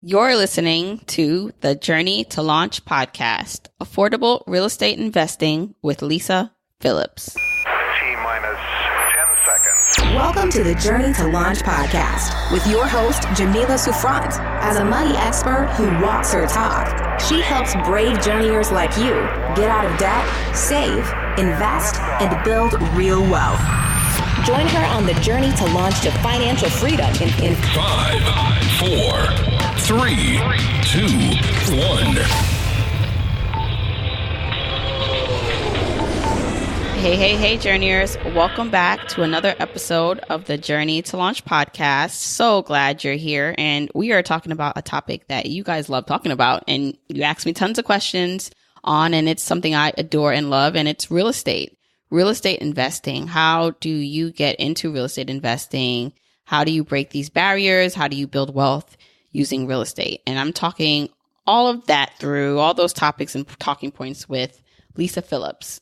You're listening to the Journey to Launch podcast, Affordable Real Estate Investing with Lisa Phillips. T-minus 10 seconds. Welcome to the Journey to Launch podcast with your host, Jamila Souffrant. As a money expert who walks her talk, she helps brave journeyers like you get out of debt, save, invest, and build real wealth. Join her on the journey to launch to financial freedom in 5, 4, 3, 2, 1. Hey, journeyers. Welcome back to another episode of the Journey to Launch podcast. So glad you're here. And we are talking about a topic that you guys love talking about. And you asked me tons of questions on, and it's something I adore and love, and it's real estate. Real estate investing. How do you get into real estate investing? How do you break these barriers? How do you build wealth using real estate? And I'm talking all of that through all those topics and talking points with Lisa Phillips.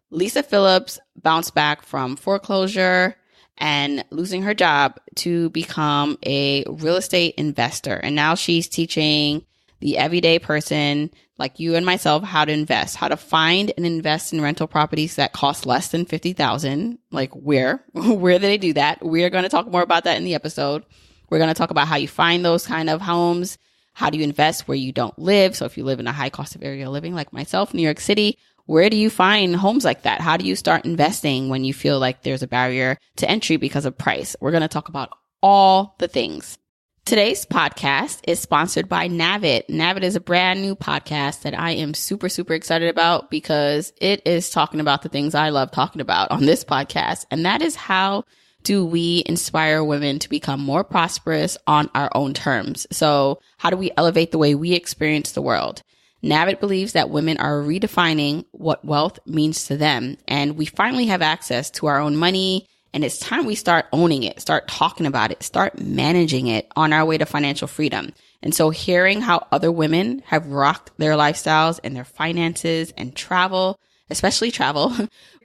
Lisa Phillips bounced back from foreclosure and losing her job to become a real estate investor. And now she's teaching the everyday person like you and myself how to invest, how to find and invest in rental properties that cost less than $50,000. Like where do they do that? We're going to talk more about that in the episode. We're going to talk about how you find those kind of homes. How do you invest where you don't live? So if you live in a high cost of area living like myself, New York City, where do you find homes like that? How do you start investing when you feel like there's a barrier to entry because of price? We're going to talk about all the things. Today's podcast is sponsored by Navid. Navid is a brand new podcast that I am super, super excited about because it is talking about the things I love talking about on this podcast. And that is how do we inspire women to become more prosperous on our own terms? So how do we elevate the way we experience the world? Navid believes that women are redefining what wealth means to them. And we finally have access to our own money. And it's time we start owning it, start talking about it, start managing it on our way to financial freedom. And so hearing how other women have rocked their lifestyles and their finances and travel, especially travel,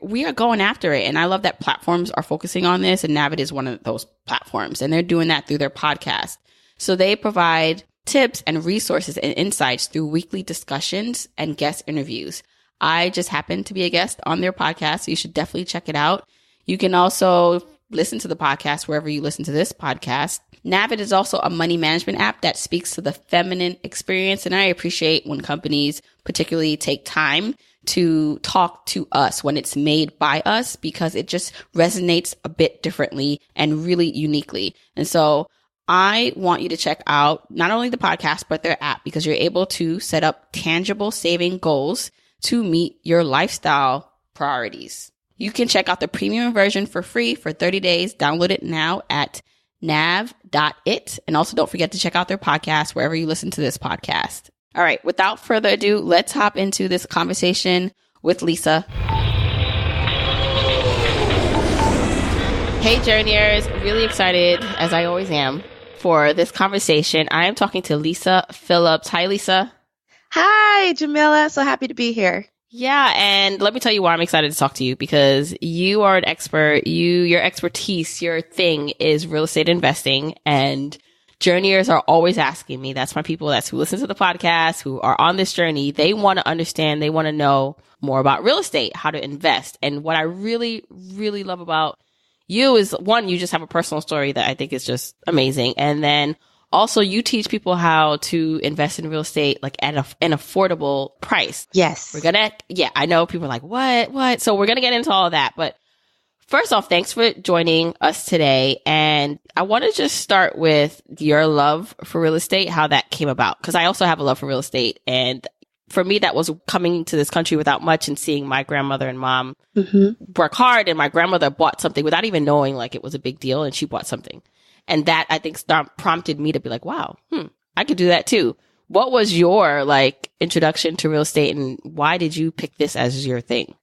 we are going after it. And I love that platforms are focusing on this. And Navid is one of those platforms. And they're doing that through their podcast. So they provide tips and resources and insights through weekly discussions and guest interviews. I just happen to be a guest on their podcast, so you should definitely check it out. You can also listen to the podcast wherever you listen to this podcast. Navid is also a money management app that speaks to the feminine experience. And I appreciate when companies particularly take time to talk to us when it's made by us, because it just resonates a bit differently and really uniquely. And so I want you to check out not only the podcast, but their app, because you're able to set up tangible saving goals to meet your lifestyle priorities. You can check out the premium version for free for 30 days. Download it now at nav.it. And also don't forget to check out their podcast wherever you listen to this podcast. All right. Without further ado, let's hop into this conversation with Lisa. Hey, journeyers. Really excited, as I always am, for this conversation. I am talking to Lisa Phillips. Hi, Lisa. Hi, Jamila. So happy to be here. Yeah, and let me tell you why I'm excited to talk to you, because you are an expert. Your expertise, your thing is real estate investing, and journeyers are always asking me. That's my people. That's who listen to the podcast, who are on this journey. They want to understand. They want to know more about real estate, how to invest. And what I really, really love about you is, one, you just have a personal story that I think is just amazing, and then also, you teach people how to invest in real estate like at an affordable price. Yes. I know people are like, what? So we're going to get into all of that. But first off, thanks for joining us today. And I want to just start with your love for real estate, how that came about. Because I also have a love for real estate. And for me, that was coming to this country without much and seeing my grandmother and mom work hard. And my grandmother bought something without even knowing like it was a big deal. And she bought something. And that, I think, prompted me to be like, wow, I could do that too. What was your introduction to real estate, and why did you pick this as your thing?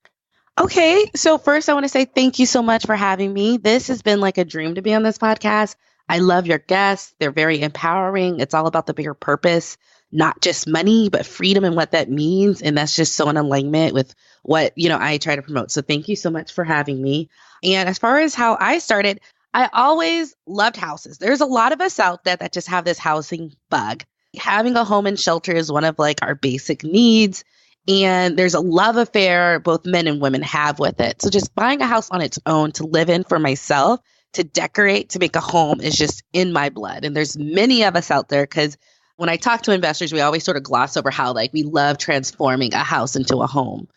Okay. So first I want to say thank you so much for having me. This has been like a dream to be on this podcast. I love your guests. They're very empowering. It's all about the bigger purpose, not just money, but freedom and what that means. And that's just so in alignment with what, I try to promote. So thank you so much for having me. And as far as how I started, I always loved houses. There's a lot of us out there that just have this housing bug. Having a home and shelter is one of like our basic needs. And there's a love affair both men and women have with it. So just buying a house on its own to live in for myself, to decorate, to make a home is just in my blood. And there's many of us out there because when I talk to investors, we always sort of gloss over how like we love transforming a house into a home.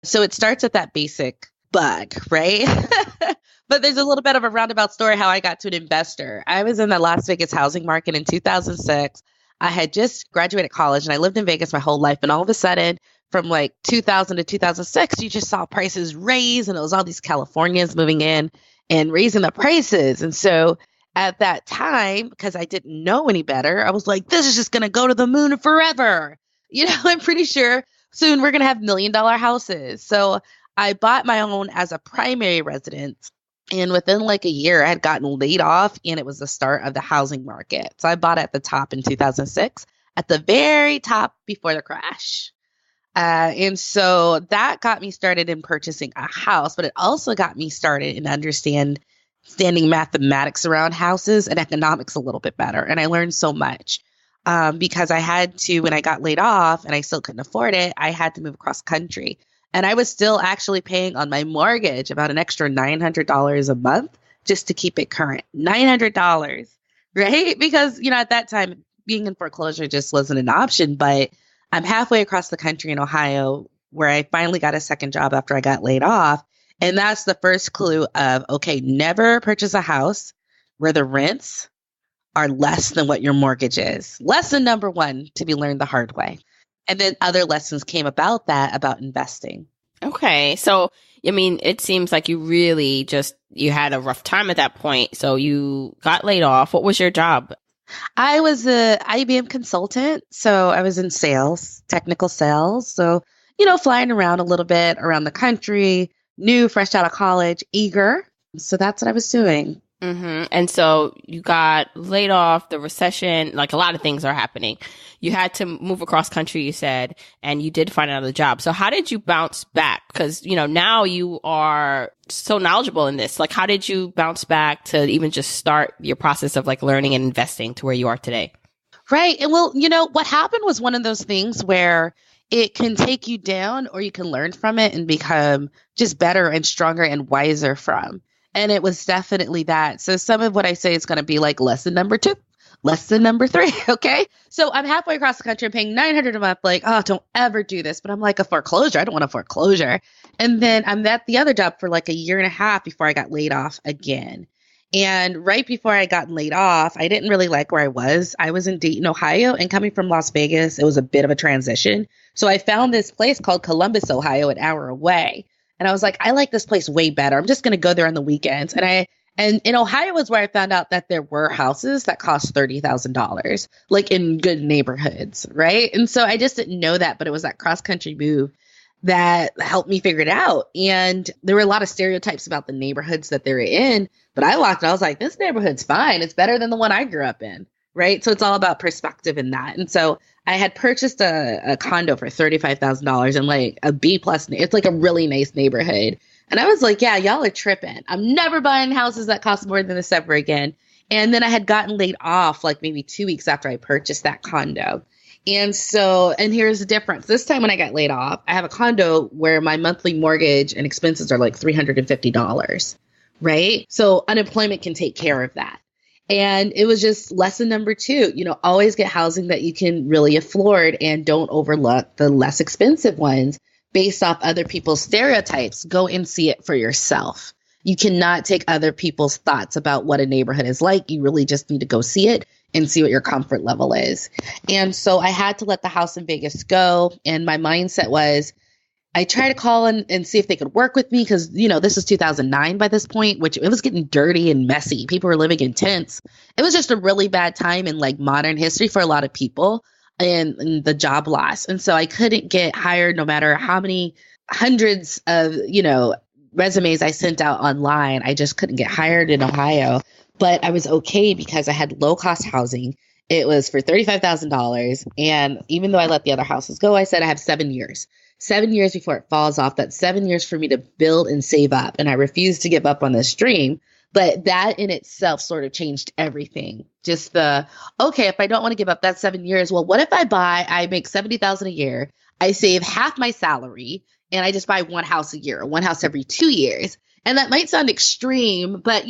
So it starts at that basic bug, right? But there's a little bit of a roundabout story how I got to an investor. I was in the Las Vegas housing market in 2006. I had just graduated college and I lived in Vegas my whole life. And all of a sudden, from like 2000 to 2006, you just saw prices raise and it was all these Californians moving in and raising the prices. And so at that time, because I didn't know any better, I was like, this is just going to go to the moon forever. I'm pretty sure soon we're going to have $1 million houses. So I bought my own as a primary residence. And within like a year, I had gotten laid off and it was the start of the housing market. So I bought at the top in 2006, at the very top before the crash. And so that got me started in purchasing a house, but it also got me started in understanding mathematics around houses and economics a little bit better. And I learned so much because I had to, when I got laid off and I still couldn't afford it, I had to move across country. And I was still actually paying on my mortgage about an extra $900 a month just to keep it current. $900, right? Because, at that time, being in foreclosure just wasn't an option. But I'm halfway across the country in Ohio where I finally got a second job after I got laid off. And that's the first clue of, okay, never purchase a house where the rents are less than what your mortgage is. Lesson number one to be learned the hard way. And then other lessons came about that, about investing. Okay. So, it seems like you really you had a rough time at that point. So you got laid off. What was your job? I was a IBM consultant. So I was in sales, technical sales. So, flying around a little bit around the country, new, fresh out of college, eager. So that's what I was doing. Mm-hmm. And so you got laid off, the recession, like a lot of things are happening. You had to move across country, you said, and you did find another job. So how did you bounce back? Because, now you are so knowledgeable in this. Like, how did you bounce back to even just start your process of like learning and investing to where you are today? Right. And well, what happened was one of those things where it can take you down or you can learn from it and become just better and stronger and wiser from. And it was definitely that. So some of what I say is going to be like lesson number 2, lesson number 3. Okay. So I'm halfway across the country. I'm paying $900 a month. Like, oh, don't ever do this. But I'm like, a foreclosure. I don't want a foreclosure. And then I'm at the other job for like a year and a half before I got laid off again. And right before I got laid off, I didn't really like where I was. I was in Dayton, Ohio, and coming from Las Vegas, it was a bit of a transition. So I found this place called Columbus, Ohio, an hour away. And I was like, I like this place way better. I'm just going to go there on the weekends. And in Ohio was where I found out that there were houses that cost $30,000, like in good neighborhoods, right? And so I just didn't know that, but it was that cross-country move that helped me figure it out. And there were a lot of stereotypes about the neighborhoods that they were in, but I walked and I was like, this neighborhood's fine. It's better than the one I grew up in, right? So it's all about perspective in that. And so I had purchased a condo for $35,000 in like a B plus. It's like a really nice neighborhood. And I was like, yeah, y'all are tripping. I'm never buying houses that cost more than this ever again. And then I had gotten laid off like maybe 2 weeks after I purchased that condo. And here's the difference. This time when I got laid off, I have a condo where my monthly mortgage and expenses are like $350, right? So unemployment can take care of that. And it was just lesson number 2, always get housing that you can really afford and don't overlook the less expensive ones based off other people's stereotypes. Go and see it for yourself. You cannot take other people's thoughts about what a neighborhood is like. You really just need to go see it and see what your comfort level is. And so I had to let the house in Vegas go. And my mindset was, I tried to call and see if they could work with me because, this is 2009 by this point, which it was getting dirty and messy. People were living in tents. It was just a really bad time in like modern history for a lot of people and the job loss. And so I couldn't get hired no matter how many hundreds of, resumes I sent out online. I just couldn't get hired in Ohio. But I was okay because I had low cost housing. It was for $35,000. And even though I let the other houses go, I said I have 7 years. 7 years before it falls off. That's 7 years for me to build and save up. And I refuse to give up on this dream. But that in itself sort of changed everything. Just okay, if I don't want to give up that 7 years, well, what if I make 70,000 a year, I save half my salary, and I just buy one house a year, one house every 2 years. And that might sound extreme, but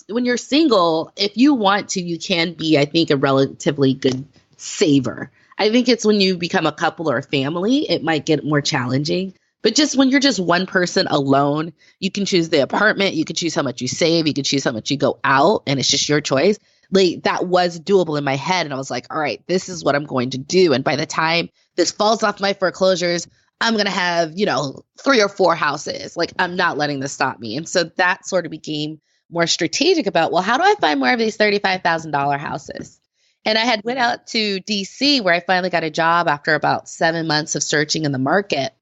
when you're single, if you want to, you can be, I think, a relatively good saver. I think it's when you become a couple or a family, it might get more challenging. But just when you're just one person alone, you can choose the apartment, you can choose how much you save, you can choose how much you go out, and it's just your choice. Like, that was doable in my head. And I was like, all right, this is what I'm going to do. And by the time this falls off my foreclosures, I'm going to have, 3 or 4 houses. Like, I'm not letting this stop me. And so that sort of became more strategic about, well, how do I find more of these $35,000 houses? And I had went out to DC, where I finally got a job after about 7 months of searching in the market.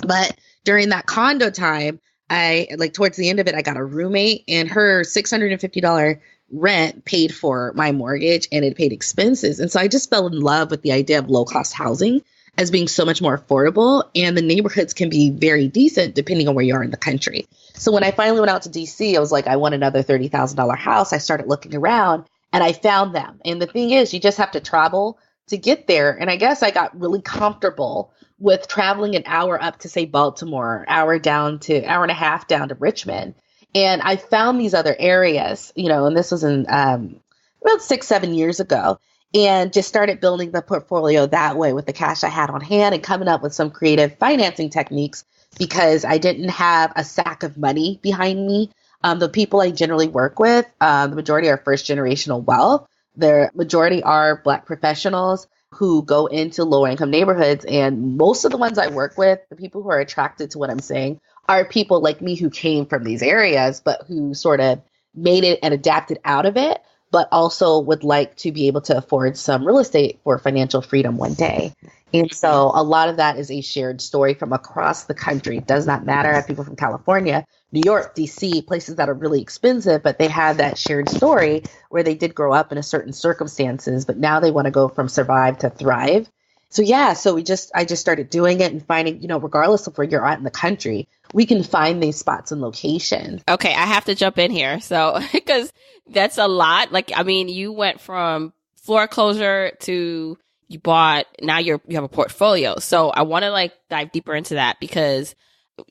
But during that condo time, towards the end of it, I got a roommate, and her $650 rent paid for my mortgage, and it paid expenses. And so I just fell in love with the idea of low cost housing as being so much more affordable, and the neighborhoods can be very decent depending on where you are in the country. So when I finally went out to DC, I was like, I want another $30,000 house. I started looking around, and I found them. And the thing is, you just have to travel to get there. And I guess I got really comfortable with traveling an hour up to, say, Baltimore, hour and a half down to Richmond. And I found these other areas, and this was in about 6-7 years ago, and just started building the portfolio that way with the cash I had on hand and coming up with some creative financing techniques, because I didn't have a sack of money behind me. The people I generally work with, the majority are first generational wealth. The majority are Black professionals who go into lower income neighborhoods. And most of the ones I work with, the people who are attracted to what I'm saying, are people like me who came from these areas, but who sort of made it and adapted out of it, but also would like to be able to afford some real estate for financial freedom one day. And so a lot of that is a shared story from across the country. It does not matter. I have people from California, New York, DC, places that are really expensive, but they have that shared story where they did grow up in a certain circumstances, but now they want to go from survive to thrive. So I just started doing it and finding, regardless of where you're at in the country, we can find these spots and locations. Okay, I have to jump in here. So, because that's a lot. You went from foreclosure to you bought, now you have a portfolio. So I want to dive deeper into that, because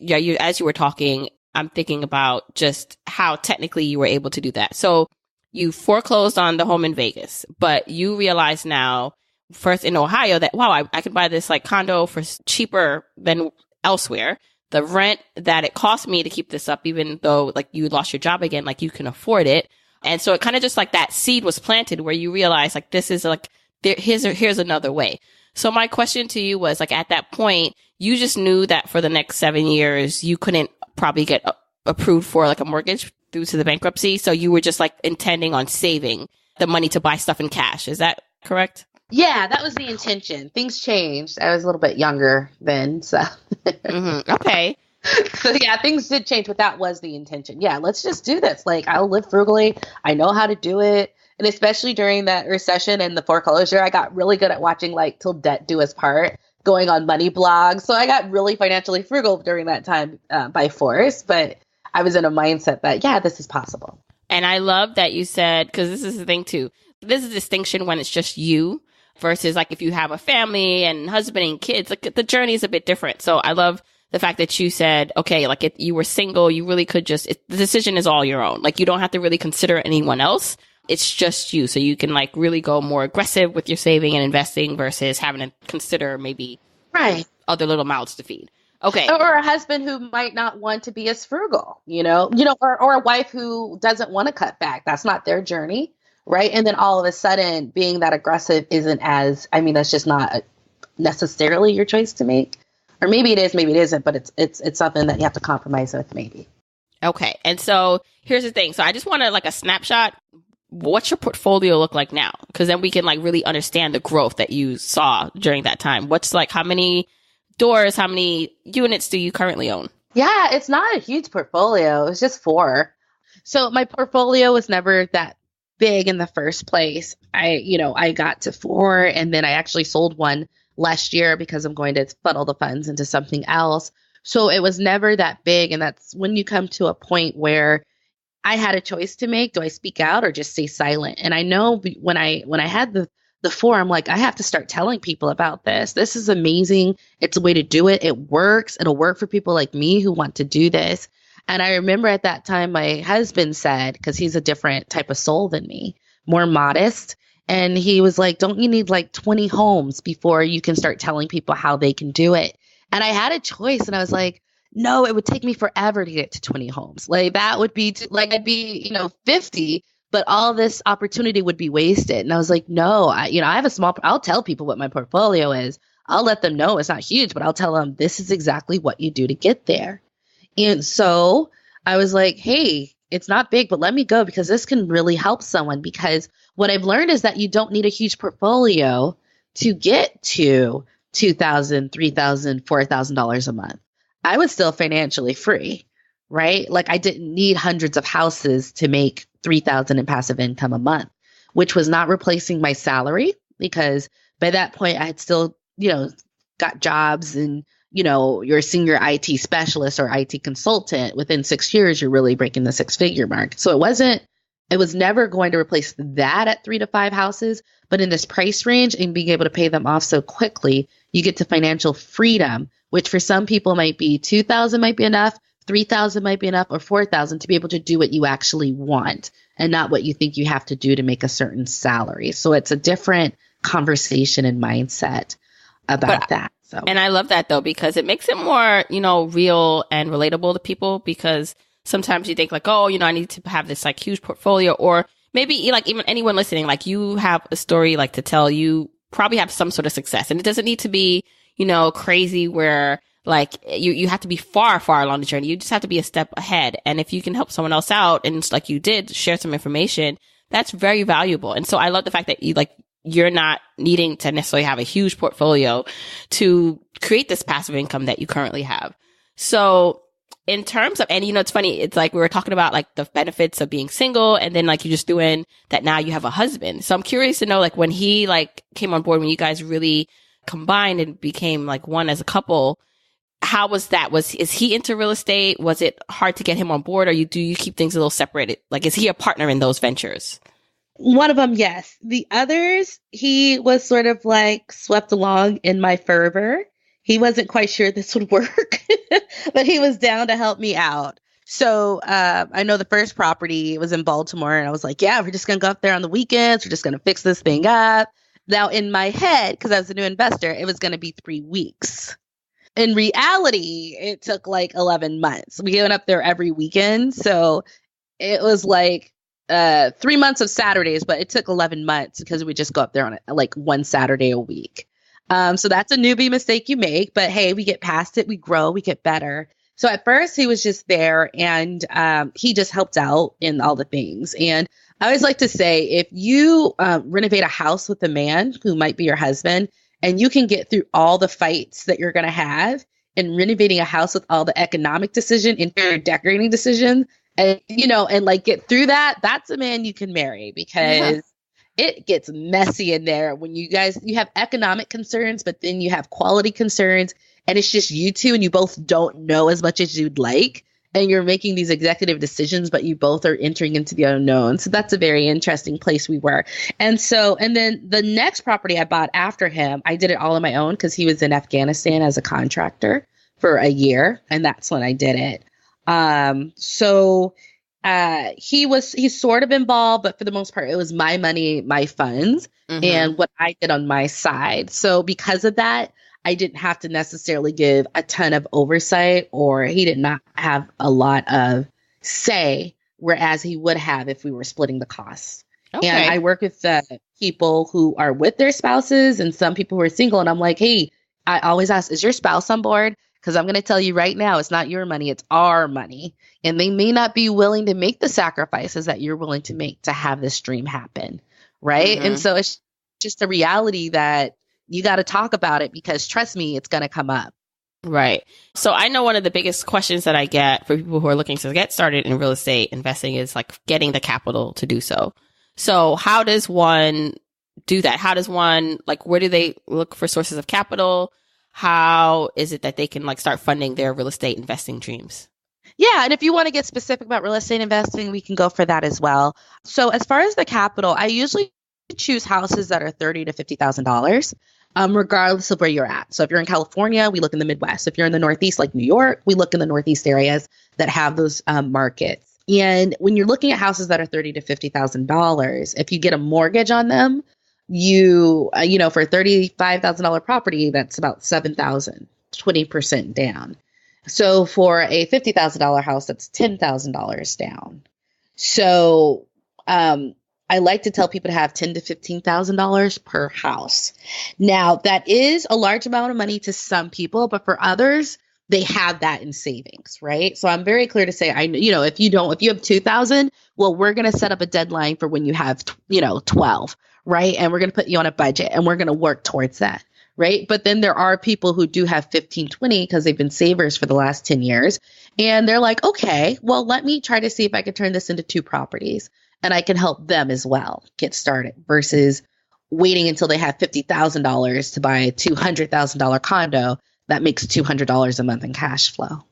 as you were talking, I'm thinking about just how technically you were able to do that. So you foreclosed on the home in Vegas, but you realize now, first in Ohio, that, wow, I can buy this condo for cheaper than elsewhere. The rent that it cost me to keep this up, even though you lost your job again, you can afford it. And so it kind of just that seed was planted where you realize this is here's another way. So my question to you was, at that point, you just knew that for the next 7 years, you couldn't probably get approved for a mortgage due to the bankruptcy. So you were just intending on saving the money to buy stuff in cash. Is that correct? Yeah, that was the intention. Things changed. I was a little bit younger then, so. Okay. So yeah, things did change, but that was the intention. Yeah, let's just do this. I'll live frugally. I know how to do it. And especially during that recession and the foreclosure, I got really good at watching Till Debt Do Us Part, going on money blogs. So I got really financially frugal during that time by force. But I was in a mindset that, yeah, this is possible. And I love that you said, because this is the thing too, there's a distinction when it's just you versus if you have a family and husband and kids, the journey is a bit different. So I love the fact that you said, okay, if you were single, you really could the decision is all your own. You don't have to really consider anyone else. It's just you. So you can really go more aggressive with your saving and investing versus having to consider maybe other little mouths to feed. Okay. Or a husband who might not want to be as frugal, or a wife who doesn't want to cut back. That's not their journey. Right. And then all of a sudden being that aggressive isn't that's just not necessarily your choice to make. Or maybe it is, maybe it isn't, but it's something that you have to compromise with maybe. Okay. And so here's the thing. So I just want a snapshot. What's your portfolio look like now? Because then we can really understand the growth that you saw during that time. What's how many doors, how many units do you currently own? Yeah, it's not a huge portfolio. It's just 4. So my portfolio was never that big in the first place. I got to 4, and then I actually sold one last year because I'm going to funnel the funds into something else. So it was never that big. And that's when you come to a point where I had a choice to make. Do I speak out or just stay silent? And I know when I had the forum, like, I have to start telling people about this. This is amazing. It's a way to do it. It works. It'll work for people like me who want to do this. And I remember at that time, my husband said, because he's a different type of soul than me, more modest. And he was like, don't you need like 20 homes before you can start telling people how they can do it? And I had a choice, and I was like, no, it would take me forever to get to 20 homes. Like, that would be like, I'd be, 50, but all this opportunity would be wasted. And I was like, no, I have I'll tell people what my portfolio is. I'll let them know it's not huge, but I'll tell them this is exactly what you do to get there. And so I was like, hey, it's not big, but let me go, because this can really help someone. Because what I've learned is that you don't need a huge portfolio to get to $2,000, $3,000, $4,000 a month. I was still financially free, right? Like, I didn't need hundreds of houses to make $3,000 in passive income a month, which was not replacing my salary, because by that point I had still, got jobs, and, you're a senior IT specialist or IT consultant. Within 6 years, you're really breaking the 6-figure mark. So it was never going to replace that at 3 to 5 houses, but in this price range and being able to pay them off so quickly, you get to financial freedom, which for some people might be 2,000 might be enough, 3,000 might be enough, or 4,000 to be able to do what you actually want and not what you think you have to do to make a certain salary. So it's a different conversation and mindset about that. So, and I love that though, because it makes it more, real and relatable to people, because sometimes you think like, oh, I need to have this like huge portfolio, or maybe like even anyone listening, like you have a story like to tell, you probably have some sort of success, and it doesn't need to be, crazy where like you have to be far, far along the journey. You just have to be a step ahead. And if you can help someone else out, and like you did share some information, that's very valuable. And so I love the fact that you're not needing to necessarily have a huge portfolio to create this passive income that you currently have. So in terms of, and it's funny, it's like we were talking about like the benefits of being single, and then like you're just doing that now you have a husband. So I'm curious to know, like, when he like came on board, when you guys really combined and became like one as a couple, how was that? Is he into real estate? Was it hard to get him on board, or do you keep things a little separated? Like, is he a partner in those ventures? One of them, yes. The others, he was sort of like swept along in my fervor. He wasn't quite sure this would work, but he was down to help me out. So I know the first property was in Baltimore, and I was like, yeah, we're just going to go up there on the weekends. We're just going to fix this thing up. Now, in my head, because I was a new investor, it was going to be 3 weeks. In reality, it took like 11 months. We went up there every weekend. So it was like 3 months of Saturdays, but it took 11 months because we just go up there on like one Saturday a week. So that's a newbie mistake you make, but hey, we get past it, we grow, we get better. So at first he was just there, and he just helped out in all the things. And I always like to say, if you renovate a house with a man who might be your husband, and you can get through all the fights that you're going to have in renovating a house with all the economic decision, interior decorating decisions, and, and like get through that, that's a man you can marry, because it gets messy in there when you have economic concerns, but then you have quality concerns, and it's just you two, and you both don't know as much as you'd like, and you're making these executive decisions, but you both are entering into the unknown. So that's a very interesting place we were. And then the next property I bought after him, I did it all on my own because he was in Afghanistan as a contractor for a year, and that's when I did it. He's sort of involved, but for the most part, it was my money, my funds, and what I did on my side. So because of that, I didn't have to necessarily give a ton of oversight, or he did not have a lot of say, whereas he would have if we were splitting the costs. Okay. And I work with people who are with their spouses and some people who are single. And I'm like, hey, I always ask, is your spouse on board? Because I'm going to tell you right now, it's not your money, it's our money. And they may not be willing to make the sacrifices that you're willing to make to have this dream happen. Right. And so it's just a reality that you got to talk about it, because trust me, it's going to come up. Right. So I know one of the biggest questions that I get for people who are looking to get started in real estate investing is like getting the capital to do so. So how does one do that? How does one, like, where do they look for sources of capital? How is it that they can like start funding their real estate investing dreams? Yeah, and if you want to get specific about real estate investing, we can go for that as well. So as far as the capital, I usually choose houses that are $30,000 to $50,000, regardless of where you're at. So if you're in California, we look in the Midwest. If you're in the Northeast, like New York, we look in the Northeast areas that have those markets. And when you're looking at houses that are $30,000 to $50,000, if you get a mortgage on them, for a $35,000 property, that's about 7,000, 20% down. So for a $50,000 house, that's $10,000 down. So I like to tell people to have $10,000 to $15,000 per house. Now, that is a large amount of money to some people, but for others, they have that in savings, right? So I'm very clear to say, if you have 2,000, well, we're going to set up a deadline for when you have, 12, right? And we're going to put you on a budget and we're going to work towards that. Right. But then there are people who do have 15, 20 because they've been savers for the last 10 years. And they're like, okay, well, let me try to see if I can turn this into 2 properties and I can help them as well get started versus waiting until they have $50,000 to buy a $200,000 condo that makes $200 a month in cash flow.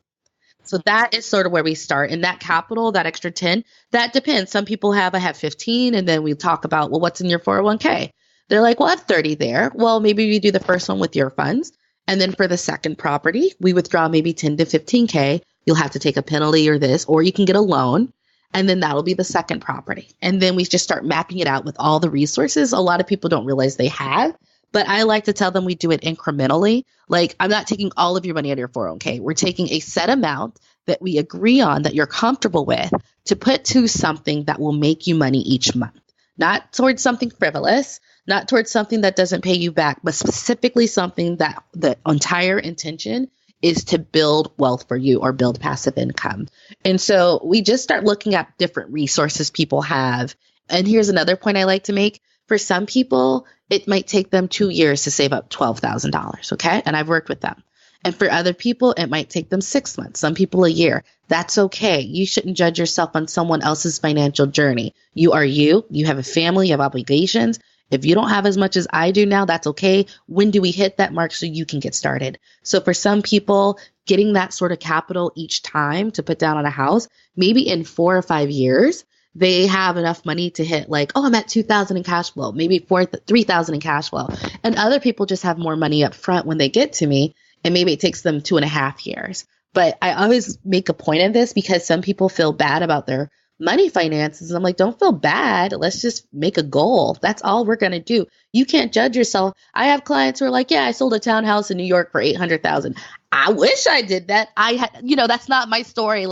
So that is sort of where we start. And that capital, that extra 10, that depends. Some people I have 15, and then we talk about, well, what's in your 401k? They're like, well, I have 30 there. Well, maybe we do the first one with your funds. And then for the second property, we withdraw maybe 10 to 15K. You'll have to take a penalty or you can get a loan. And then that'll be the second property. And then we just start mapping it out with all the resources a lot of people don't realize they have. But I like to tell them we do it incrementally. Like, I'm not taking all of your money out of your 401k. We're taking a set amount that we agree on that you're comfortable with to put to something that will make you money each month. Not towards something frivolous, not towards something that doesn't pay you back, but specifically something that the entire intention is to build wealth for you or build passive income. And so we just start looking at different resources people have. And here's another point I like to make. For some people, it might take them 2 years to save up $12,000. Okay. And I've worked with them. And for other people, it might take them 6 months, some people a year. That's okay. You shouldn't judge yourself on someone else's financial journey. You are you. You have a family, you have obligations. If you don't have as much as I do now, that's okay. When do we hit that mark so you can get started? So for some people, getting that sort of capital each time to put down on a house, maybe in 4 or 5 years, they have enough money to hit like, oh, I'm at 2,000 in cash flow, maybe 3,000 in cash flow. And other people just have more money up front when they get to me. And maybe it takes them 2.5 years. But I always make a point of this because some people feel bad about their money finances. And I'm like, don't feel bad. Let's just make a goal. That's all we're going to do. You can't judge yourself. I have clients who are like, yeah, I sold a townhouse in New York for $800,000. I wish I did that. That's not my story.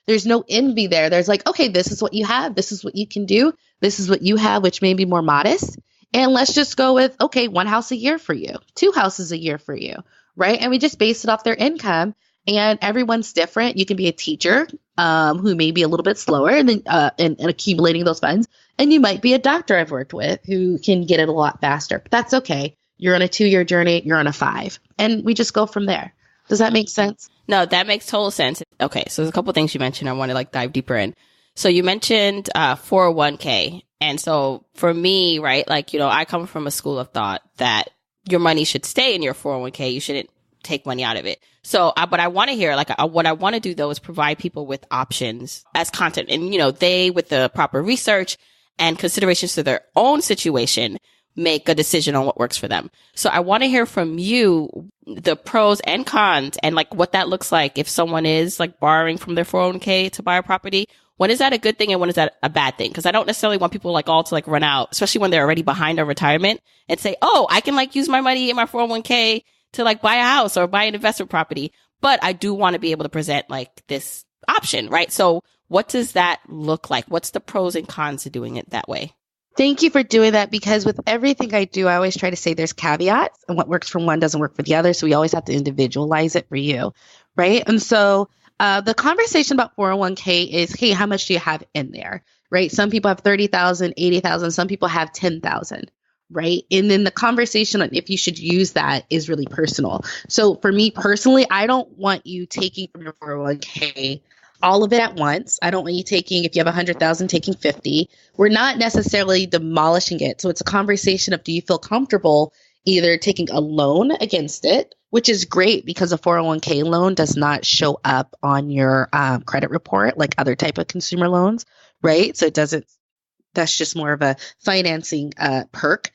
There's no envy there. There's like, okay, this is what you have. This is what you can do. This is what you have, which may be more modest. And let's just go with, okay, 1 house a year for you, 2 houses a year for you. Right. And we just base it off their income, and everyone's different. You can be a teacher who may be a little bit slower and accumulating those funds. And you might be a doctor I've worked with who can get it a lot faster. But that's okay. You're on a 2-year journey. You're on a 5. And we just go from there. Does that make sense? No, that makes total sense. Okay. So there's a couple of things you mentioned I want to dive deeper in. So you mentioned 401k. And so for me, right, I come from a school of thought that your money should stay in your 401k. You shouldn't take money out of it. So, but I want to hear, what I want to do though is provide people with options as content. And, they, with the proper research and considerations to their own situation, make a decision on what works for them. So I want to hear from you the pros and cons and what that looks like if someone is borrowing from their 401k to buy a property. When is that a good thing and when is that a bad thing? Because I don't necessarily want people all to run out, especially when they're already behind on retirement, and say, oh, I can use my money in my 401k to buy a house or buy an investment property. But I do want to be able to present this option, right? So what does that look like? What's the pros and cons to doing it that way? Thank you for doing that, because with everything I do, I always try to say there's caveats, and what works for one doesn't work for the other. So we always have to individualize it for you, right? And so the conversation about 401k is, hey, how much do you have in there, right? Some people have 30,000, 80,000. Some people have 10,000, right? And then the conversation on if you should use that is really personal. So for me personally, I don't want you taking from your 401k all of it at once. I don't want you taking, if you have 100,000, taking 50. We're not necessarily demolishing it. So it's a conversation of, do you feel comfortable either taking a loan against it, which is great because a 401k loan does not show up on your credit report like other type of consumer loans, right? So it doesn't, that's just more of a financing perk.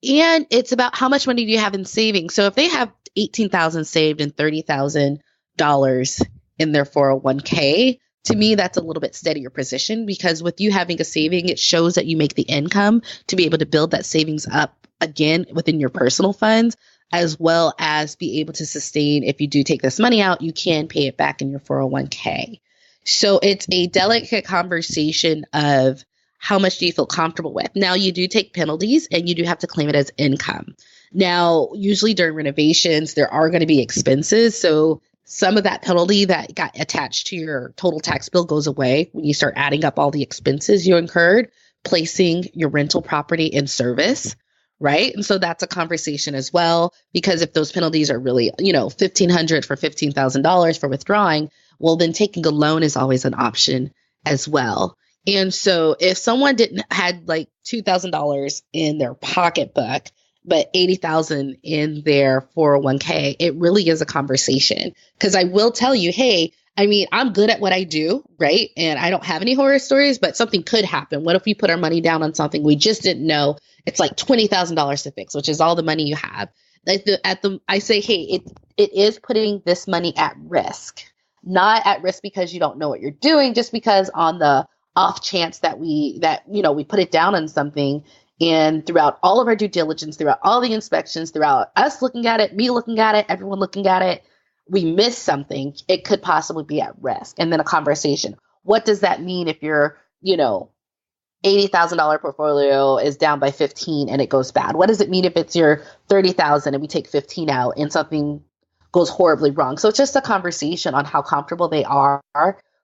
And it's about how much money do you have in savings. So if they have 18,000 saved and $30,000 in their 401k, to me, that's a little bit steadier position because with you having a saving, it shows that you make the income to be able to build that savings up again within your personal funds, as well as be able to sustain. If you do take this money out, you can pay it back in your 401k. So it's a delicate conversation of how much do you feel comfortable with? Now, you do take penalties and you do have to claim it as income. Now, usually during renovations, there are going to be expenses. So some of that penalty that got attached to your total tax bill goes away when you start adding up all the expenses you incurred, placing your rental property in service, right? And so that's a conversation as well, because if those penalties are really, $1,500 for $15,000 for withdrawing, well, then taking a loan is always an option as well. And so if someone had like $2,000 in their pocketbook, but $80,000 in their 401k, it really is a conversation. Because I will tell you, hey, I'm good at what I do, right? And I don't have any horror stories, but something could happen. What if we put our money down on something we just didn't know? It's like $20,000 to fix, which is all the money you have. I say, hey, it is putting this money at risk, not at risk because you don't know what you're doing, just because on the off chance that we put it down on something, and throughout all of our due diligence, throughout all the inspections, throughout us looking at it, me looking at it, everyone looking at it, we miss something, it could possibly be at risk. And then a conversation. What does that mean if your, $80,000 portfolio is down by 15 and it goes bad? What does it mean if it's your 30,000 and we take 15 out and something goes horribly wrong? So it's just a conversation on how comfortable they are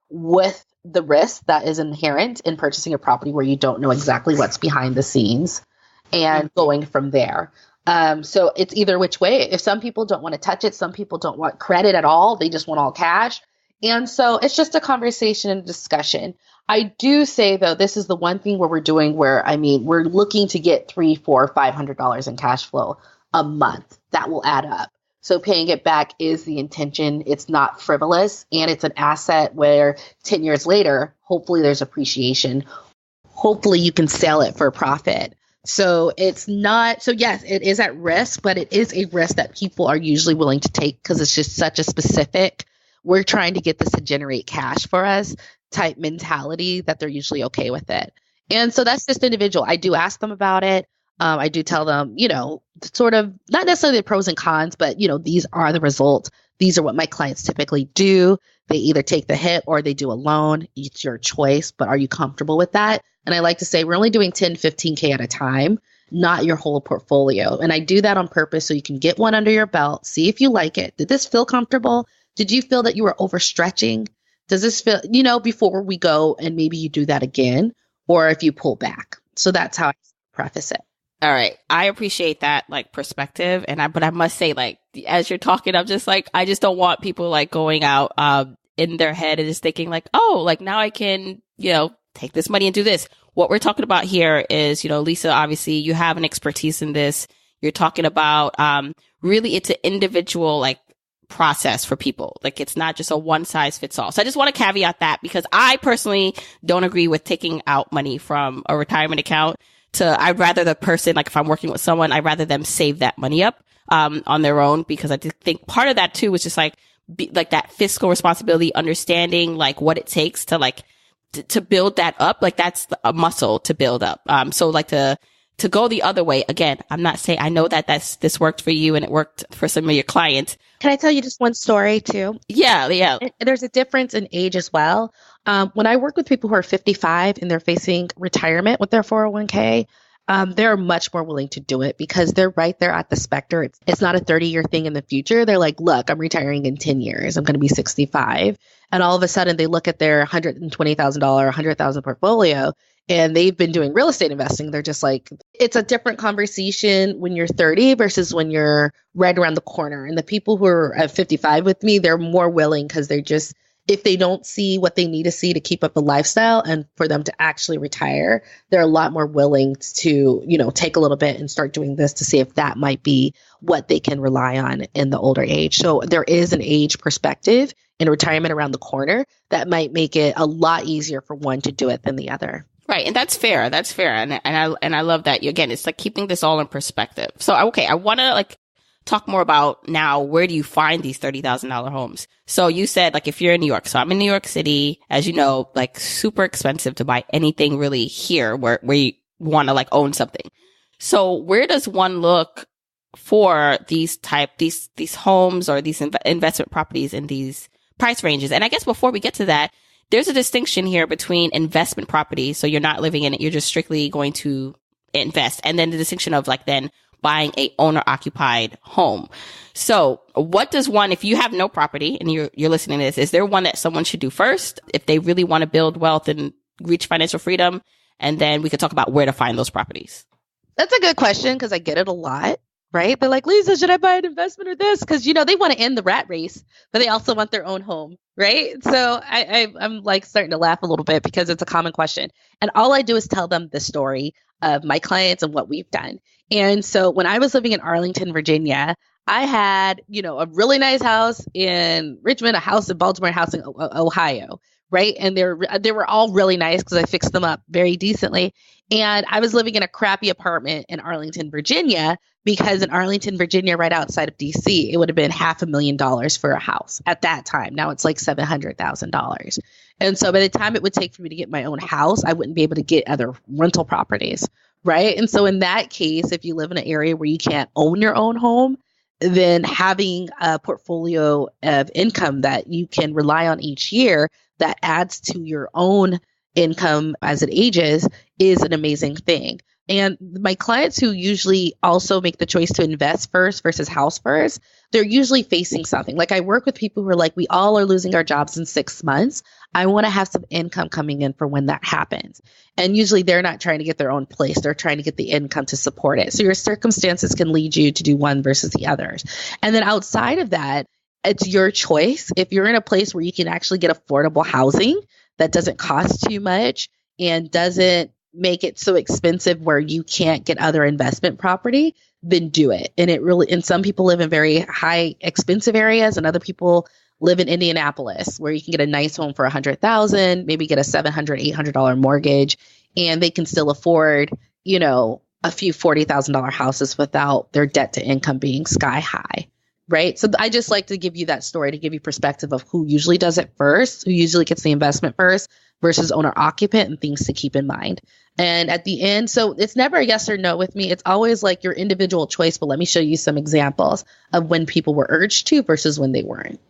with the risk that is inherent in purchasing a property where you don't know exactly what's behind the scenes and going from there. So it's either which way. If some people don't want to touch it, some people don't want credit at all. They just want all cash. And so it's just a conversation and discussion. I do say, though, this is the one thing where we're doing where, we're looking to get $300, $400, $500 in cash flow a month. That will add up. So paying it back is the intention. It's not frivolous, and it's an asset where 10 years later, hopefully there's appreciation. Hopefully you can sell it for a profit. So it's not, so yes, it is at risk, but it is a risk that people are usually willing to take because it's just such a specific, we're trying to get this to generate cash for us type mentality that they're usually okay with it. And so that's just individual. I do ask them about it. I do tell them, sort of not necessarily the pros and cons, but, these are the results. These are what my clients typically do. They either take the hit or they do a loan. It's your choice, but are you comfortable with that? And I like to say we're only doing 10, 15K at a time, not your whole portfolio. And I do that on purpose so you can get one under your belt, see if you like it. Did this feel comfortable? Did you feel that you were overstretching? Does this feel, before we go and maybe you do that again, or if you pull back. So that's how I preface it. All right. I appreciate that perspective. But I must say, as you're talking, I'm just I just don't want people going out in their head and just thinking now I can, take this money and do this. What we're talking about here is, Lisa, obviously you have an expertise in this. You're talking about really it's an individual process for people. It's not just a one size fits all. So I just want to caveat that because I personally don't agree with taking out money from a retirement account. I'd rather the person, if I'm working with someone, I'd rather them save that money up, on their own, because I think part of that too is just that fiscal responsibility, understanding what it takes to build that up. That's a muscle to build up. So to go the other way, again, I'm not saying, I know that this worked for you and it worked for some of your clients. Can I tell you just one story too? Yeah. There's a difference in age as well. When I work with people who are 55 and they're facing retirement with their 401k, they're much more willing to do it because they're right there at the specter. It's not a 30-year thing in the future. They're like, look, I'm retiring in 10 years. I'm going to be 65. And all of a sudden they look at their $120,000, $100,000 portfolio and they've been doing real estate investing. They're just it's a different conversation when you're 30 versus when you're right around the corner. And the people who are at 55 with me, they're more willing because they're just, if they don't see what they need to see to keep up the lifestyle and for them to actually retire, they're a lot more willing to, take a little bit and start doing this to see if that might be what they can rely on in the older age. So there is an age perspective in retirement around the corner that might make it a lot easier for one to do it than the other. Right. And that's fair. That's fair. And I love that. Again, it's like keeping this all in perspective. So, okay, I want to talk more about now, where do you find these $30,000 homes? So you said if you're in New York, so I'm in New York City, as you know, super expensive to buy anything really here where you want to own something. So where does one look for these homes or these investment properties in these price ranges? And I guess before we get to that, there's a distinction here between investment properties. So you're not living in it. You're just strictly going to invest. And then the distinction of then buying a owner occupied home. So what does one, if you have no property and you're listening to this, is there one that someone should do first if they really want to build wealth and reach financial freedom? And then we could talk about where to find those properties. That's a good question because I get it a lot. Right? They're like, Lisa, should I buy an investment or this? Because, they want to end the rat race, but they also want their own home. Right? So I'm starting to laugh a little bit because it's a common question. And all I do is tell them the story of my clients and what we've done. And so when I was living in Arlington, Virginia, I had, a really nice house in Richmond, a house in Baltimore, a house in Ohio. Right. And they were all really nice because I fixed them up very decently. And I was living in a crappy apartment in Arlington, Virginia, because in Arlington, Virginia, right outside of DC, it would have been $500,000 for a house at that time. Now it's $700,000. And so by the time it would take for me to get my own house, I wouldn't be able to get other rental properties. Right. And so in that case, if you live in an area where you can't own your own home, then having a portfolio of income that you can rely on each year that adds to your own income as it ages is an amazing thing. And my clients who usually also make the choice to invest first versus house first, they're usually facing something. I work with people who are we all are losing our jobs in 6 months. I want to have some income coming in for when that happens. And usually they're not trying to get their own place. They're trying to get the income to support it. So your circumstances can lead you to do one versus the others. And then outside of that, it's your choice. If you're in a place where you can actually get affordable housing that doesn't cost too much and doesn't make it so expensive where you can't get other investment property, then do it. And some people live in very high expensive areas and other people live in Indianapolis where you can get a nice home for $100,000, maybe get a $700, $800 mortgage, and they can still afford, a few $40,000 houses without their debt to income being sky high. Right. So I just like to give you that story to give you perspective of who usually does it first, who usually gets the investment first versus owner occupant and things to keep in mind. And at the end, so it's never a yes or no with me. It's always your individual choice. But let me show you some examples of when people were urged to versus when they weren't.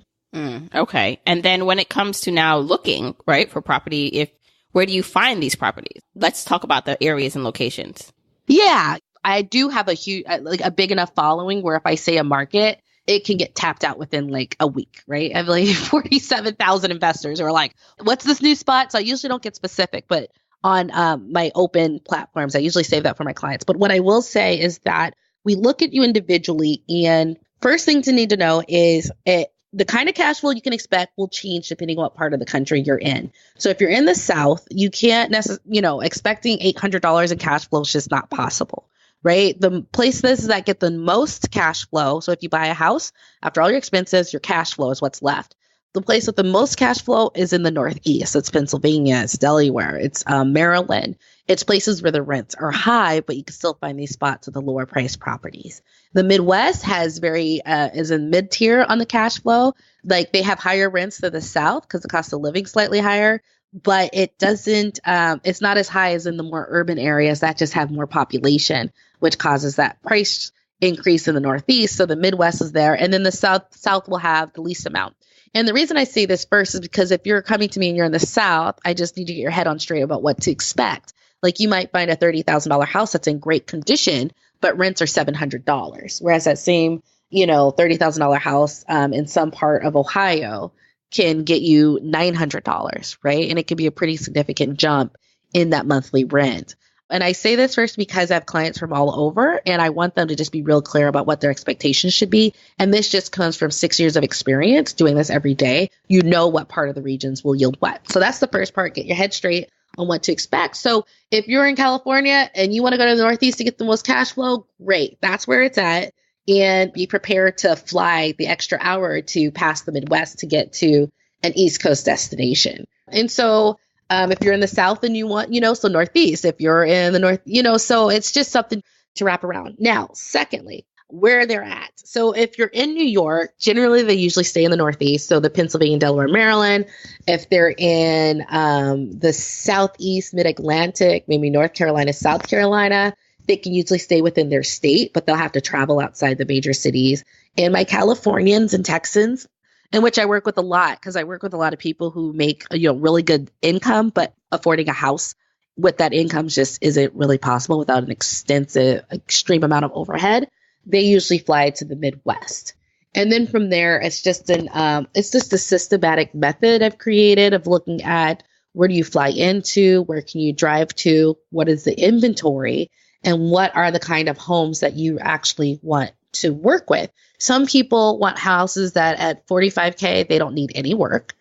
Okay. And then when it comes to now looking, right, for property, where do you find these properties? Let's talk about the areas and locations. Yeah, I do have a big enough following where if I say a market, it can get tapped out within a week, right? I have 47,000 investors who are what's this new spot? So I usually don't get specific, but on my open platforms, I usually save that for my clients. But what I will say is that we look at you individually, and first thing to need to know is the kind of cash flow you can expect will change depending on what part of the country you're in. So if you're in the South, you can't necessarily, expecting $800 in cash flow is just not possible. Right? The places that get the most cash flow. So if you buy a house, after all your expenses, your cash flow is what's left. The place with the most cash flow is in the Northeast. It's Pennsylvania, it's Delaware, it's Maryland. It's places where the rents are high, but you can still find these spots with the lower priced properties. The Midwest is in mid tier on the cash flow. They have higher rents than the South because the cost of living is slightly higher. But it doesn't, it's not as high as in the more urban areas that just have more population, which causes that price increase in the Northeast. So the Midwest is there. And then the South will have the least amount. And the reason I say this first is because if you're coming to me and you're in the South, I just need to get your head on straight about what to expect. You might find a $30,000 house that's in great condition, but rents are $700. Whereas that same, $30,000 house in some part of Ohio can get you $900, right? And it can be a pretty significant jump in that monthly rent. And I say this first because I have clients from all over and I want them to just be real clear about what their expectations should be. And this just comes from 6 years of experience doing this every day. You know what part of the regions will yield what. So that's the first part. Get your head straight on what to expect. So if you're in California and you want to go to the Northeast to get the most cash flow, great. That's where it's at. And be prepared to fly the extra hour or two past the Midwest to get to an East Coast destination. And so if you're in the South and you want, so Northeast, if you're in the North, so it's just something to wrap around. Now, secondly, where they're at. So if you're in New York, generally they usually stay in the Northeast. So the Pennsylvania, Delaware, Maryland. If they're in the Southeast, Mid-Atlantic, maybe North Carolina, South Carolina, they can usually stay within their state, but they'll have to travel outside the major cities. And my Californians and Texans, in which I work with a lot, because I work with a lot of people who make really good income, but affording a house with that income just isn't really possible without an extreme amount of overhead. They usually fly to the Midwest. And then from there, it's just a systematic method I've created of looking at where do you fly into, where can you drive to, what is the inventory, and what are the kind of homes that you actually want to work with. Some people want houses that at $45K, they don't need any work.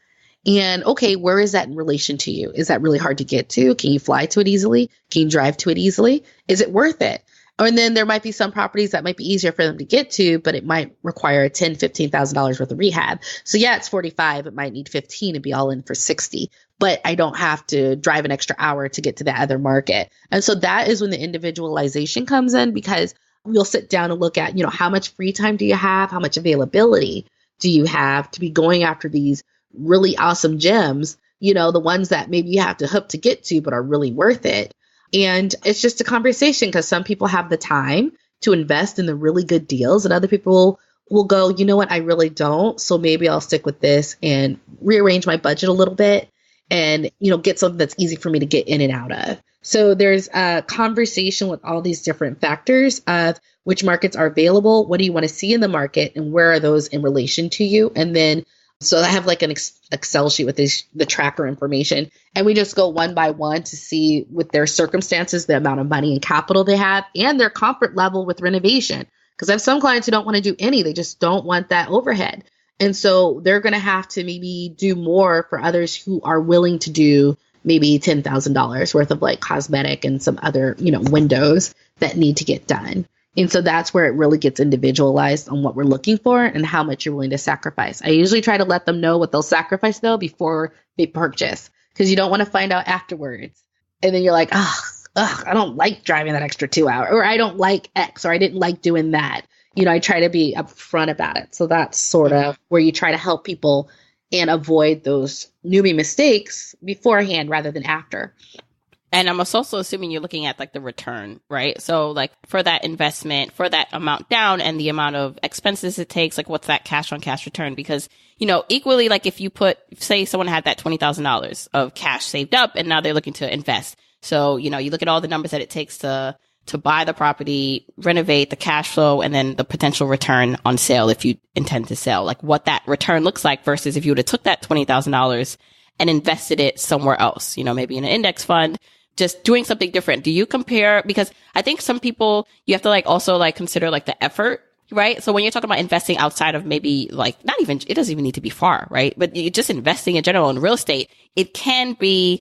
And okay, where is that in relation to you? Is that really hard to get to? Can you fly to it easily? Can you drive to it easily? Is it worth it? And then there might be some properties that might be easier for them to get to, but it might require $10,000, $15,000 worth of rehab. So yeah, it's 45. It might need 15 and be all in for 60, but I don't have to drive an extra hour to get to the other market. And so that is when the individualization comes in, because we'll sit down and look at, how much free time do you have? How much availability do you have to be going after these really awesome gems, the ones that maybe you have to hope to get to, but are really worth it. And it's just a conversation, because some people have the time to invest in the really good deals and other people will go, you know what, I really don't. So maybe I'll stick with this and rearrange my budget a little bit and, get something that's easy for me to get in and out of. So there's a conversation with all these different factors of which markets are available, what do you want to see in the market, and where are those in relation to you? And then, so I have like an Excel sheet with the tracker information, and we just go one by one to see with their circumstances, the amount of money and capital they have, and their comfort level with renovation. Because I have some clients who don't want to do any, they just don't want that overhead. And so they're going to have to maybe do more for others who are willing to do maybe $10,000 worth of like cosmetic and some other, windows that need to get done. And so that's where it really gets individualized on what we're looking for and how much you're willing to sacrifice. I usually try to let them know what they'll sacrifice though before they purchase, because you don't want to find out afterwards. And then you're like, I don't like driving that extra 2 hours, or I don't like X, or I didn't like doing that. I try to be upfront about it. So that's sort of where you try to help people and avoid those newbie mistakes beforehand rather than after. And I'm also assuming you're looking at like the return, right? So like for that investment, for that amount down and the amount of expenses it takes, like what's that cash on cash return? Because, equally, like if you say someone had that $20,000 of cash saved up and now they're looking to invest. So, you look at all the numbers that it takes to buy the property, renovate, the cash flow, and then the potential return on sale if you intend to sell, like what that return looks like versus if you would have took that $20,000 and invested it somewhere else, maybe in an index fund, just doing something different. Do you compare? Because I think some people, you have to also consider the effort, right? So when you're talking about investing outside of maybe it doesn't even need to be far, right? But you just investing in general in real estate, it can be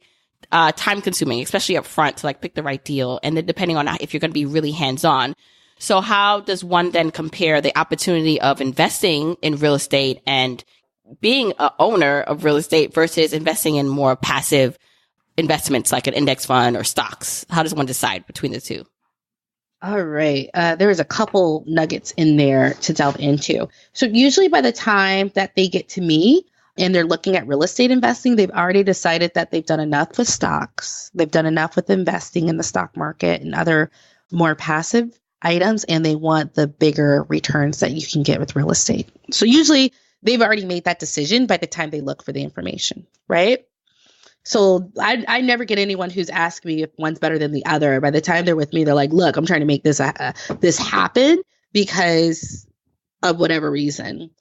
time consuming, especially up front to pick the right deal. And then depending on if you're going to be really hands on. So how does one then compare the opportunity of investing in real estate and being an owner of real estate versus investing in more passive investments like an index fund or stocks? How does one decide between the two? All right. There's a couple nuggets in there to delve into. So usually by the time that they get to me and they're looking at real estate investing, they've already decided that they've done enough with stocks. They've done enough with investing in the stock market and other more passive items, and they want the bigger returns that you can get with real estate. So usually they've already made that decision by the time they look for the information, right? So I never get anyone who's asked me if one's better than the other. By the time they're with me, they're like, look, I'm trying to make this happen because of whatever reason.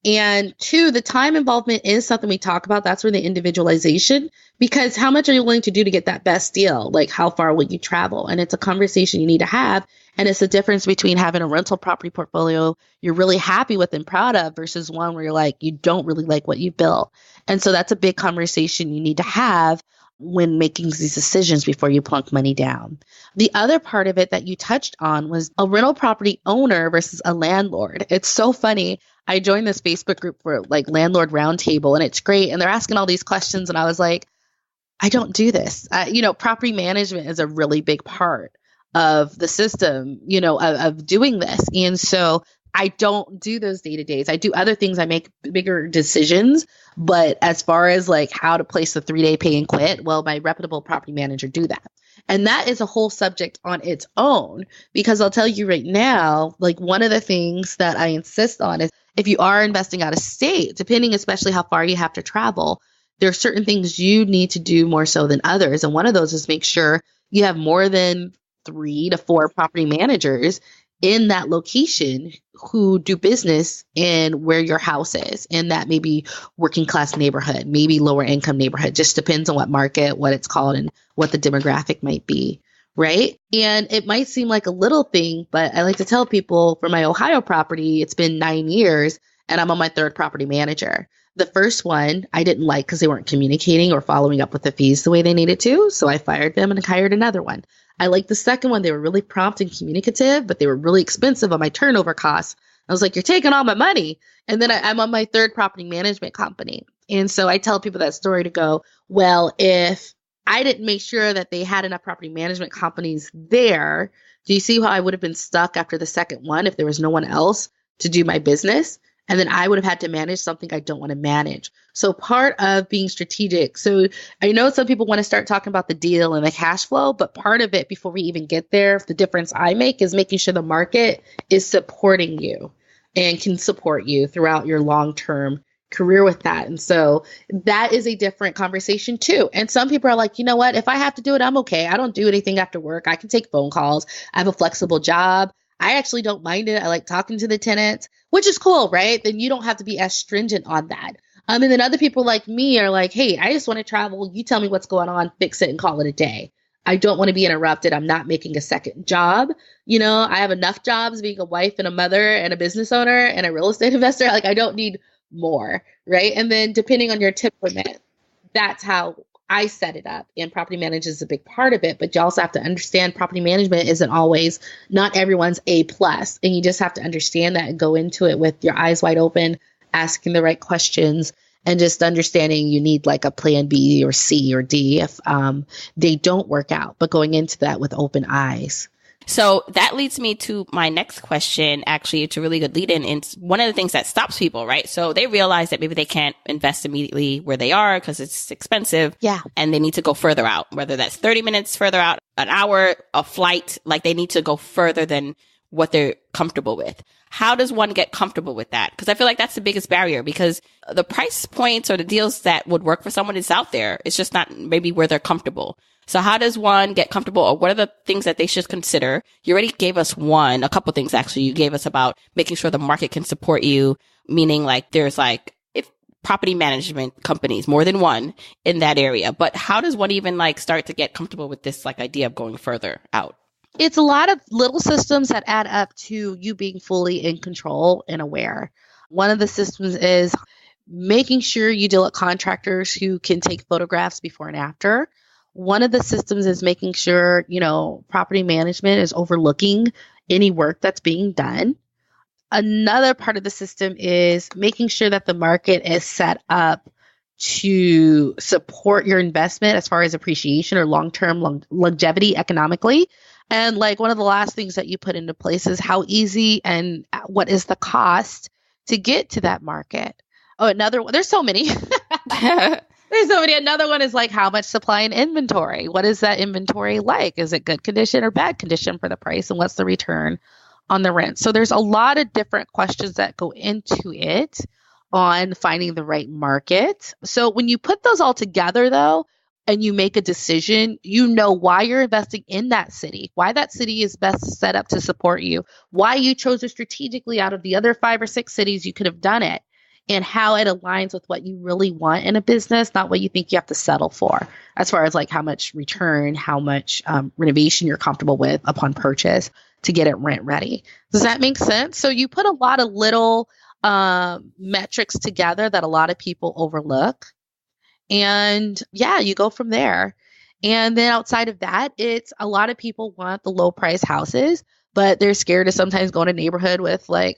And two, the time involvement is something we talk about. That's where the individualization, because how much are you willing to do to get that best deal? Like, how far will you travel? And it's a conversation you need to have. And it's the difference between having a rental property portfolio you're really happy with and proud of versus one where you're like, you don't really like what you built. And so that's a big conversation you need to have when making these decisions before you plunk money down. The other part of it that you touched on was a rental property owner versus a landlord. It's so funny. I joined this Facebook group for like landlord roundtable, and it's great. And they're asking all these questions. And I was like, I don't do this. Property management is a really big part of the system, of doing this. And so I don't do those day-to-days. I do other things. I make bigger decisions. But as far as like how to place the 3-day pay and quit, well, my reputable property manager do that. And that is a whole subject on its own, because I'll tell you right now, like one of the things that I insist on is if you are investing out of state, depending especially how far you have to travel, there are certain things you need to do more so than others. And one of those is make sure you have more than 3 to 4 property managers in that location who do business in where your house is. And that may be working class neighborhood, maybe lower income neighborhood, just depends on what market, what it's called, and what the demographic might be. Right. And it might seem like a little thing, but I like to tell people for my Ohio property, it's been 9 years and I'm on my 3rd property manager. The first one I didn't like because they weren't communicating or following up with the fees the way they needed to. So I fired them and hired another one. I liked the second one. They were really prompt and communicative, but they were really expensive on my turnover costs. I was like, you're taking all my money. And then I'm on my 3rd property management company. And so I tell people that story to go, well, if I didn't make sure that they had enough property management companies there, do you see how I would have been stuck after the second one if there was no one else to do my business? And then I would have had to manage something I don't want to manage. So part of being strategic. So I know some people want to start talking about the deal and the cash flow, but part of it before we even get there, the difference I make is making sure the market is supporting you and can support you throughout your long-term career with that. And so that is a different conversation too. And some people are like, you know what, if I have to do it, I'm okay. I don't do anything after work. I can take phone calls. I have a flexible job. I actually don't mind it. I like talking to the tenants, which is cool, right? Then you don't have to be as stringent on that. And then other people like me are like, hey, I just want to travel. You tell me what's going on, fix it and call it a day. I don't want to be interrupted. I'm not making a second job. I have enough jobs being a wife and a mother and a business owner and a real estate investor. Like I don't need more, right? And then depending on your temperament, that's how I set it up. And property management is a big part of it, but you also have to understand property management isn't always, not everyone's A+. And you just have to understand that and go into it with your eyes wide open, asking the right questions, and just understanding you need like a plan B or C or D if they don't work out, but going into that with open eyes. So that leads me to my next question. Actually, it's a really good lead in. It's one of the things that stops people, right? So they realize that maybe they can't invest immediately where they are because it's expensive. Yeah. And they need to go further out, whether that's 30 minutes further out, an hour, a flight, like they need to go further than what they're comfortable with. How does one get comfortable with that? Because I feel like that's the biggest barrier, because the price points or the deals that would work for someone is out there. It's just not maybe where they're comfortable. So how does one get comfortable, or what are the things that they should consider? You already gave us a couple things actually. You gave us about making sure the market can support you, meaning like there's like if property management companies, more than one in that area. But how does one even like start to get comfortable with this like idea of going further out? It's a lot of little systems that add up to you being fully in control and aware. One of the systems is making sure you deal with contractors who can take photographs before and after. One of the systems is making sure, property management is overlooking any work that's being done. Another part of the system is making sure that the market is set up to support your investment as far as appreciation or long-term longevity economically. And like one of the last things that you put into place is how easy and what is the cost to get to that market. Oh, another one. There's so many. There's so many. Another one is like how much supply and inventory. What is that inventory like? Is it good condition or bad condition for the price? And what's the return on the rent? So there's a lot of different questions that go into it on finding the right market. So when you put those all together though, and you make a decision, you know why you're investing in that city, why that city is best set up to support you, why you chose it strategically out of the other 5 or 6 cities you could have done it. and how it aligns with what you really want in a business, not what you think you have to settle for, as far as like how much return, how much renovation you're comfortable with upon purchase to get it rent ready. Does that make sense? So you put a lot of little metrics together that a lot of people overlook. And yeah, you go from there. And then outside of that, it's a lot of people want the low price houses, but they're scared to sometimes go in a neighborhood with like,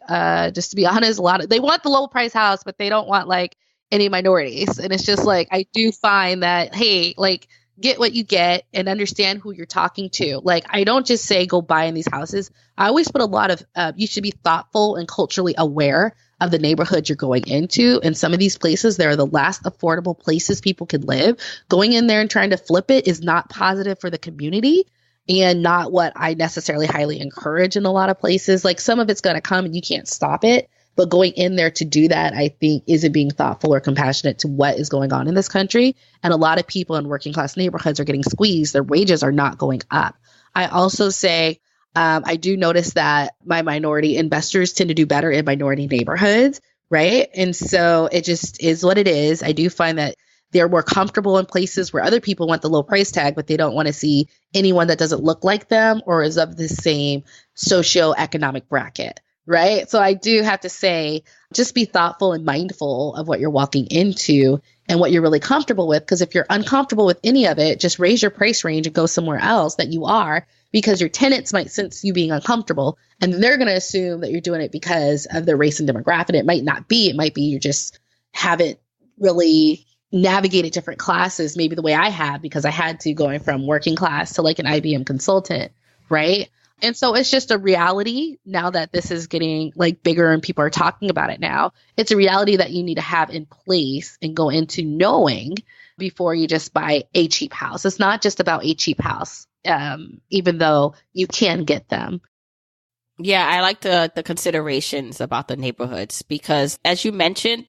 just to be honest, they want the low price house, but they don't want like any minorities. And it's just like, I do find that, hey, like get what you get and understand who you're talking to. Like, I don't just say go buy in these houses. I always put a lot of, you should be thoughtful and culturally aware of the neighborhood you're going into. And some of these places, they're the last affordable places people could live. Going in there and trying to flip it is not positive for the community and not what I necessarily highly encourage in a lot of places. Like some of it's going to come and you can't stop it. But going in there to do that, I think, isn't being thoughtful or compassionate to what is going on in this country. And a lot of people in working class neighborhoods are getting squeezed. Their wages are not going up. I also say, I do notice that my minority investors tend to do better in minority neighborhoods, right? And so it just is what it is. I do find that they're more comfortable in places where other people want the low price tag, but they don't want to see anyone that doesn't look like them or is of the same socioeconomic bracket, right? So I do have to say, just be thoughtful and mindful of what you're walking into and what you're really comfortable with. Because if you're uncomfortable with any of it, just raise your price range and go somewhere else that you are, because your tenants might sense you being uncomfortable and they're going to assume that you're doing it because of their race and demographic. It might not be. It might be you just haven't really navigated different classes, maybe the way I have, because I had to, going from working class to like an IBM consultant, right? And so it's just a reality now that this is getting like bigger and people are talking about it now. It's a reality that you need to have in place and go into knowing before you just buy a cheap house. It's not just about a cheap house, even though you can get them. Yeah, I like the considerations about the neighborhoods because, as you mentioned,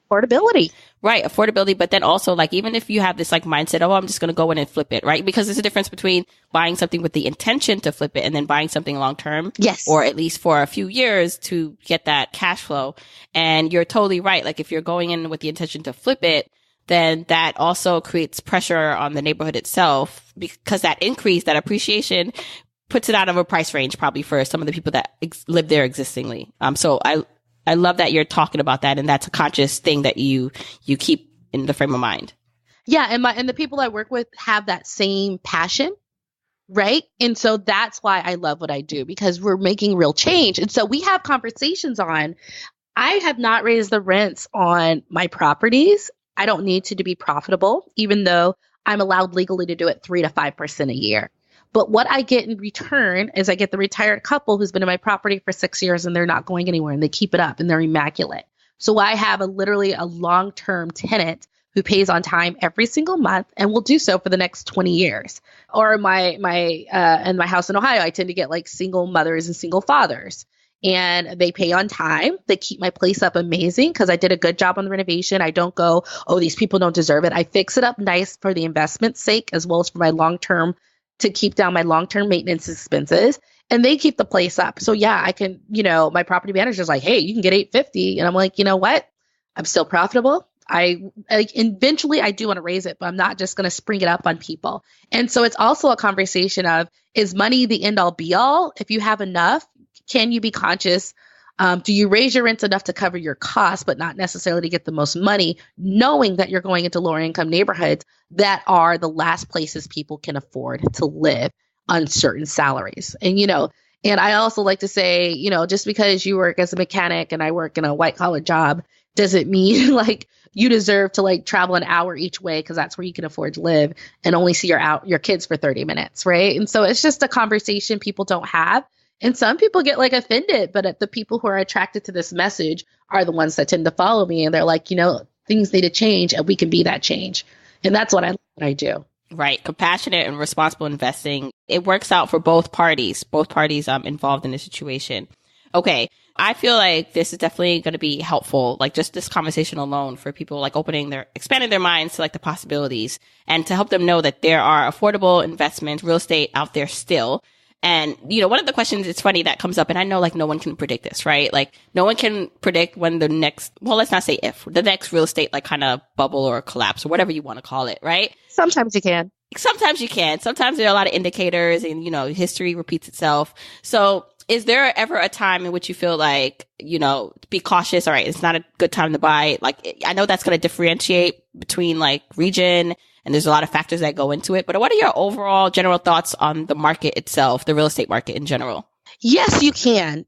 affordability. Right, affordability, but then also like even if you have this like mindset, oh, I'm just going to go in and flip it, right? Because there's a difference between buying something with the intention to flip it and then buying something long term. Yes. Or at least for a few years to get that cash flow. And you're totally right. Like if you're going in with the intention to flip it, then that also creates pressure on the neighborhood itself because that increase, that appreciation puts it out of a price range probably for some of the people that live there existingly. So I love that you're talking about that, and that's a conscious thing that you keep in the frame of mind. Yeah, and the people I work with have that same passion, right? And so that's why I love what I do, because we're making real change. And so we have conversations on, I have not raised the rents on my properties. I don't need to be profitable, even though I'm allowed legally to do it 3 to 5% a year. But what I get in return is I get the retired couple who's been in my property for 6 years and they're not going anywhere and they keep it up and they're immaculate. So I have literally a long-term tenant who pays on time every single month and will do so for the next 20 years. Or in my house in Ohio, I tend to get like single mothers and single fathers. And they pay on time. They keep my place up amazing because I did a good job on the renovation. I don't go, oh, these people don't deserve it. I fix it up nice for the investment's sake, as well as for my long-term, to keep down my long-term maintenance expenses. And they keep the place up. So yeah, I can, my property manager's like, hey, you can get $850. And I'm like, you know what? I'm still profitable. Eventually I do want to raise it, but I'm not just going to spring it up on people. And so it's also a conversation of, is money the end all be all? If you have enough, can you be conscious? Do you raise your rents enough to cover your costs, but not necessarily to get the most money, knowing that you're going into lower income neighborhoods that are the last places people can afford to live on certain salaries? And, and I also like to say, just because you work as a mechanic and I work in a white collar job, doesn't mean like you deserve to like travel an hour each way because that's where you can afford to live and only see your kids for 30 minutes. Right. And so it's just a conversation people don't have. And some people get like offended, but the people who are attracted to this message are the ones that tend to follow me. And they're like, things need to change and we can be that change. And that's what I do. Right. Compassionate and responsible investing. It works out for both parties involved in the situation. Okay. I feel like this is definitely going to be helpful, like just this conversation alone for people like expanding their minds to like the possibilities and to help them know that there are affordable investments, real estate out there still. And, one of the questions, it's funny that comes up, and I know like no one can predict this, right? Like no one can predict when the next, well, let's not say if, the next real estate like kind of bubble or collapse or whatever you want to call it, right? Sometimes you can. Sometimes you can. Sometimes there are a lot of indicators and, history repeats itself. So is there ever a time in which you feel like, be cautious? All right, it's not a good time to buy. Like, I know that's going to differentiate between like region, and there's a lot of factors that go into it. But what are your overall general thoughts on the market itself, the real estate market in general? Yes, you can.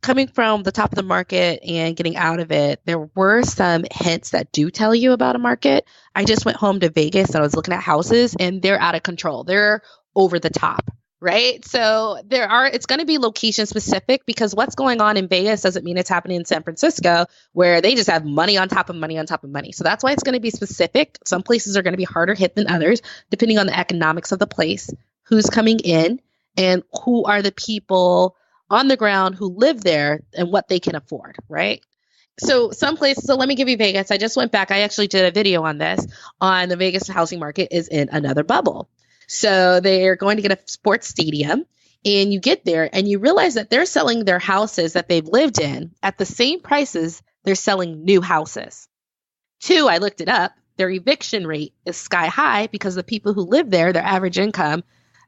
Coming from the top of the market and getting out of it, there were some hints that do tell you about a market. I just went home to Vegas and I was looking at houses and they're out of control. They're over the top, right? So it's going to be location specific, because what's going on in Vegas doesn't mean it's happening in San Francisco, where they just have money on top of money on top of money. So that's why it's going to be specific. Some places are going to be harder hit than others, depending on the economics of the place, who's coming in, and who are the people on the ground who live there and what they can afford, right? So some places, so let me give you Vegas. I just went back. I actually did a video on this, on the Vegas housing market is in another bubble. So they're going to get a sports stadium, and you get there and you realize that they're selling their houses that they've lived in at the same prices they're selling new houses. Two, I looked it up. Their eviction rate is sky high because the people who live there, their average income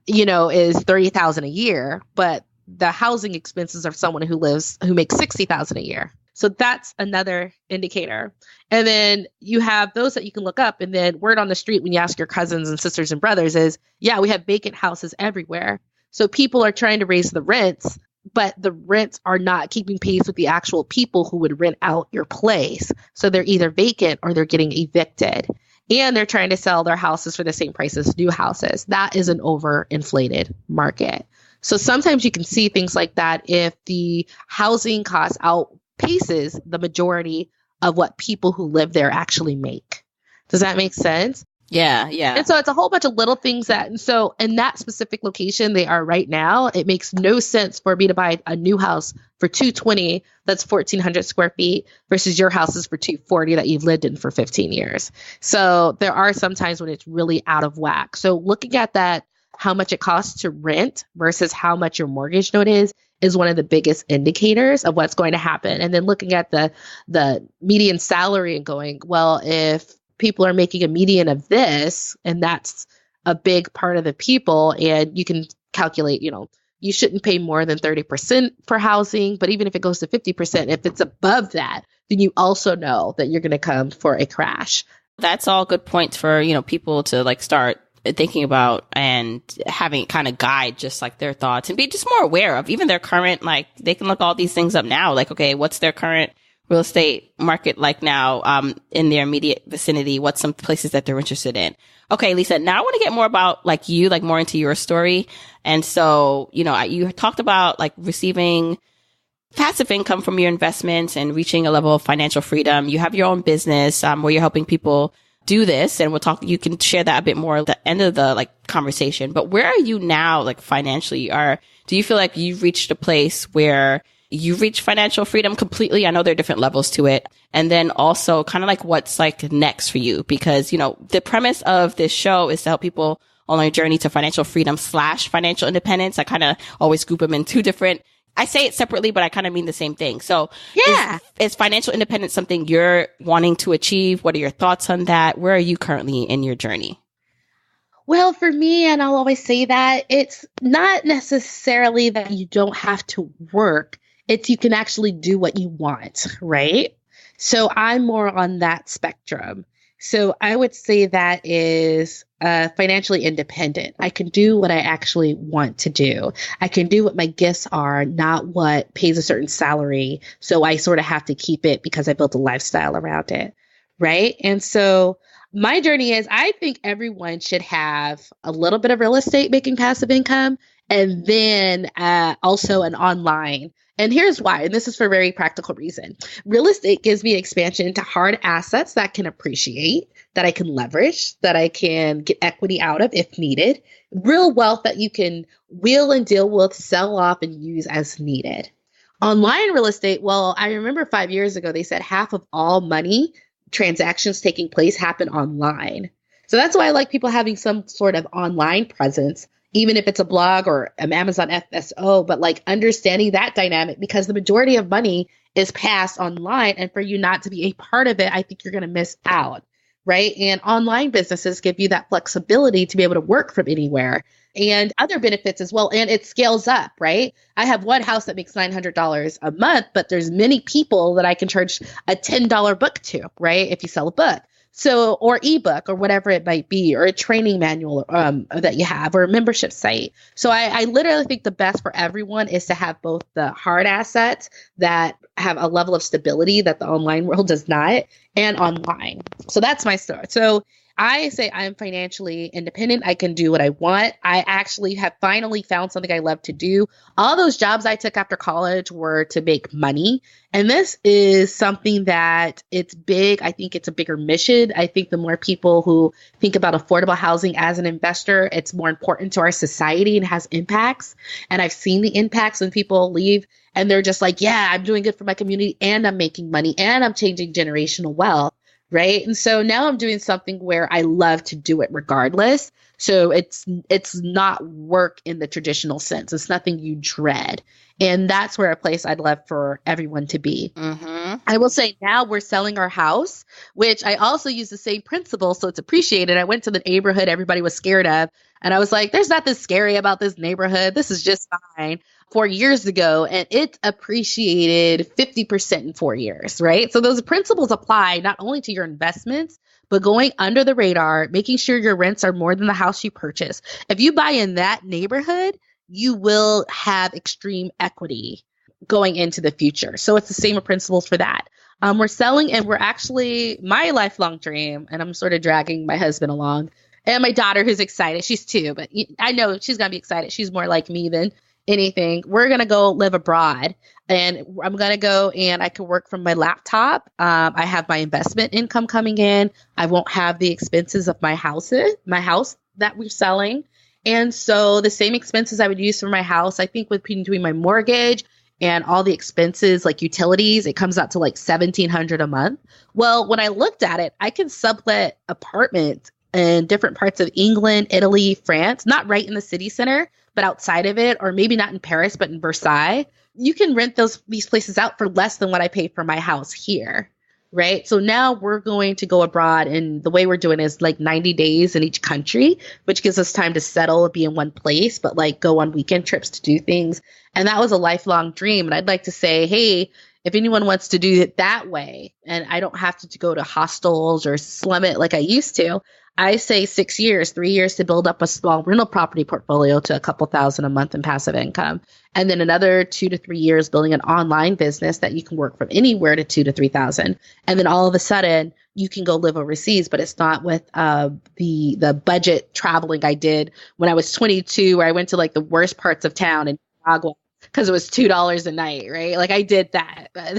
is $30,000 a year, but the housing expenses are someone who makes $60,000 a year. So that's another indicator. And then you have those that you can look up, and then word on the street when you ask your cousins and sisters and brothers is, yeah, we have vacant houses everywhere. So people are trying to raise the rents, but the rents are not keeping pace with the actual people who would rent out your place. So they're either vacant or they're getting evicted. And they're trying to sell their houses for the same price as new houses. That is an overinflated market. So sometimes you can see things like that if the housing cost outpaces the majority of what people who live there actually make. Does that make sense? Yeah. And so it's a whole bunch of little things so in that specific location they are right now, it makes no sense for me to buy a new house for $220 that's 1,400 square feet versus your house is for $240 that you've lived in for 15 years. So there are some times when it's really out of whack. So looking at that, how much it costs to rent versus how much your mortgage note is one of the biggest indicators of what's going to happen. And then looking at the median salary and going, well, if people are making a median of this, and that's a big part of the people, and you can calculate, you shouldn't pay more than 30% for housing, but even if it goes to 50%, if it's above that, then you also know that you're going to come for a crash. That's all good points for, people to like start thinking about and having kind of guide just like their thoughts and be just more aware of even their current, like they can look all these things up now. Like, okay, what's their current real estate market like now in their immediate vicinity? What's some places that they're interested in? Okay, Lisa, now I want to get more about like you, like more into your story. And so, you talked about like receiving passive income from your investments and reaching a level of financial freedom. You have your own business where you're helping people do this, and you can share that a bit more at the end of the like conversation. But where are you now, like financially? Do you feel like you've reached a place where you've reached financial freedom completely? I know there are different levels to it. And then also kind of like what's like next for you? Because, the premise of this show is to help people on their journey to financial freedom / financial independence. I kind of always group them in two different, I say it separately, but I kind of mean the same thing. So yeah, is financial independence something you're wanting to achieve? What are your thoughts on that? Where are you currently in your journey? Well, for me, and I'll always say that, it's not necessarily that you don't have to work. It's you can actually do what you want, right? So I'm more on that spectrum. So I would say that is financially independent. I can do what I actually want to do. I can do what my gifts are, not what pays a certain salary. So I sort of have to keep it because I built a lifestyle around it, right? And so my journey is, I think everyone should have a little bit of real estate making passive income, and then also an online. And here's why, and this is for a very practical reason. Real estate gives me expansion into hard assets that can appreciate, that I can leverage, that I can get equity out of if needed. Real wealth that you can wheel and deal with, sell off, and use as needed. Online real estate, well, I remember 5 years ago, they said half of all money transactions taking place happen online. So that's why I like people having some sort of online presence, even if it's a blog or an Amazon FSO, but like understanding that dynamic, because the majority of money is passed online. And for you not to be a part of it, I think you're going to miss out. Right. And online businesses give you that flexibility to be able to work from anywhere and other benefits as well. And it scales up. Right. I have one house that makes $900 a month, but there's many people that I can charge a $10 book to. Right. If you sell a book. So, or ebook or whatever it might be, or a training manual that you have, or a membership site. So I literally think the best for everyone is to have both the hard assets that have a level of stability that the online world does not, and online. So that's my story. So I say I'm financially independent. I can do what I want. I actually have finally found something I love to do. All those jobs I took after college were to make money. And this is something that it's big. I think it's a bigger mission. I think the more people who think about affordable housing as an investor, it's more important to our society and has impacts. And I've seen the impacts when people leave and they're just like, yeah, I'm doing good for my community and I'm making money and I'm changing generational wealth. Right. And so now I'm doing something where I love to do it regardless. So it's not work in the traditional sense. It's nothing you dread. And that's where a place I'd love for everyone to be. Mm-hmm. I will say now we're selling our house, which I also use the same principle. So it's appreciated. I went to the neighborhood everybody was scared of. And I was like, there's nothing scary about this neighborhood. This is just fine. 4 years ago, and it appreciated 50% in 4 years, right? So those principles apply not only to your investments, but going under the radar, making sure your rents are more than the house you purchase. If you buy in that neighborhood, you will have extreme equity going into the future. So it's the same principles for that. We're selling, and we're actually my lifelong dream, and I'm sort of dragging my husband along, and my daughter who's excited. She's 2, but I know she's going to be excited. She's more like me than anything. We're going to go live abroad, and I'm going to go and I can work from my laptop. I have my investment income coming in. I won't have the expenses of my house that we're selling. And so the same expenses I would use for my house, I think with between my mortgage and all the expenses like utilities, it comes out to like $1,700 a month. Well, when I looked at it, I can sublet apartments in different parts of England, Italy, France, not right in the city center, but outside of it, or maybe not in Paris, but in Versailles. You can rent these places out for less than what I pay for my house here, right? So now we're going to go abroad, and the way we're doing is like 90 days in each country, which gives us time to settle and be in one place, but like go on weekend trips to do things. And that was a lifelong dream. And I'd like to say, hey, if anyone wants to do it that way, and I don't have to go to hostels or slum it like I used to, I say 6 years, 3 years to build up a small rental property portfolio to a couple thousand a month in passive income. And then another 2 to 3 years building an online business that you can work from anywhere to 2,000 to 3,000. And then all of a sudden you can go live overseas, but it's not with the budget traveling I did when I was 22, where I went to like the worst parts of town in Nicaragua because it was $2 a night, right? Like I did that, but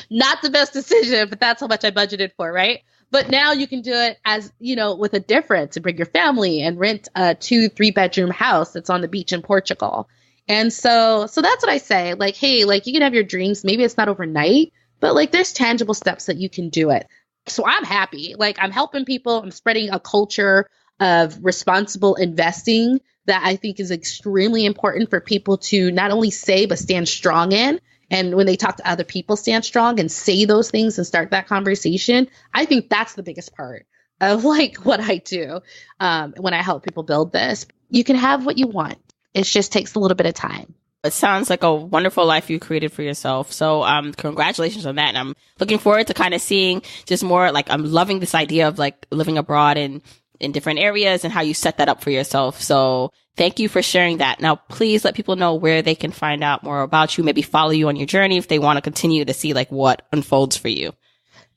not the best decision, but that's how much I budgeted for, right? But now you can do it as, with a difference and bring your family and rent a 2-3 bedroom house that's on the beach in Portugal. And so that's what I say. Like, hey, like you can have your dreams. Maybe it's not overnight, but like there's tangible steps that you can do it. So I'm happy. Like I'm helping people. I'm spreading a culture of responsible investing that I think is extremely important for people to not only say, but stand strong in. And when they talk to other people, stand strong and say those things and start that conversation. I think that's the biggest part of like what I do when I help people build this. You can have what you want. It just takes a little bit of time. It sounds like a wonderful life you created for yourself. So congratulations on that. And I'm looking forward to kind of seeing just more, like I'm loving this idea of like living abroad and in different areas and how you set that up for yourself. So thank you for sharing that. Now, please let people know where they can find out more about you, maybe follow you on your journey if they want to continue to see like what unfolds for you.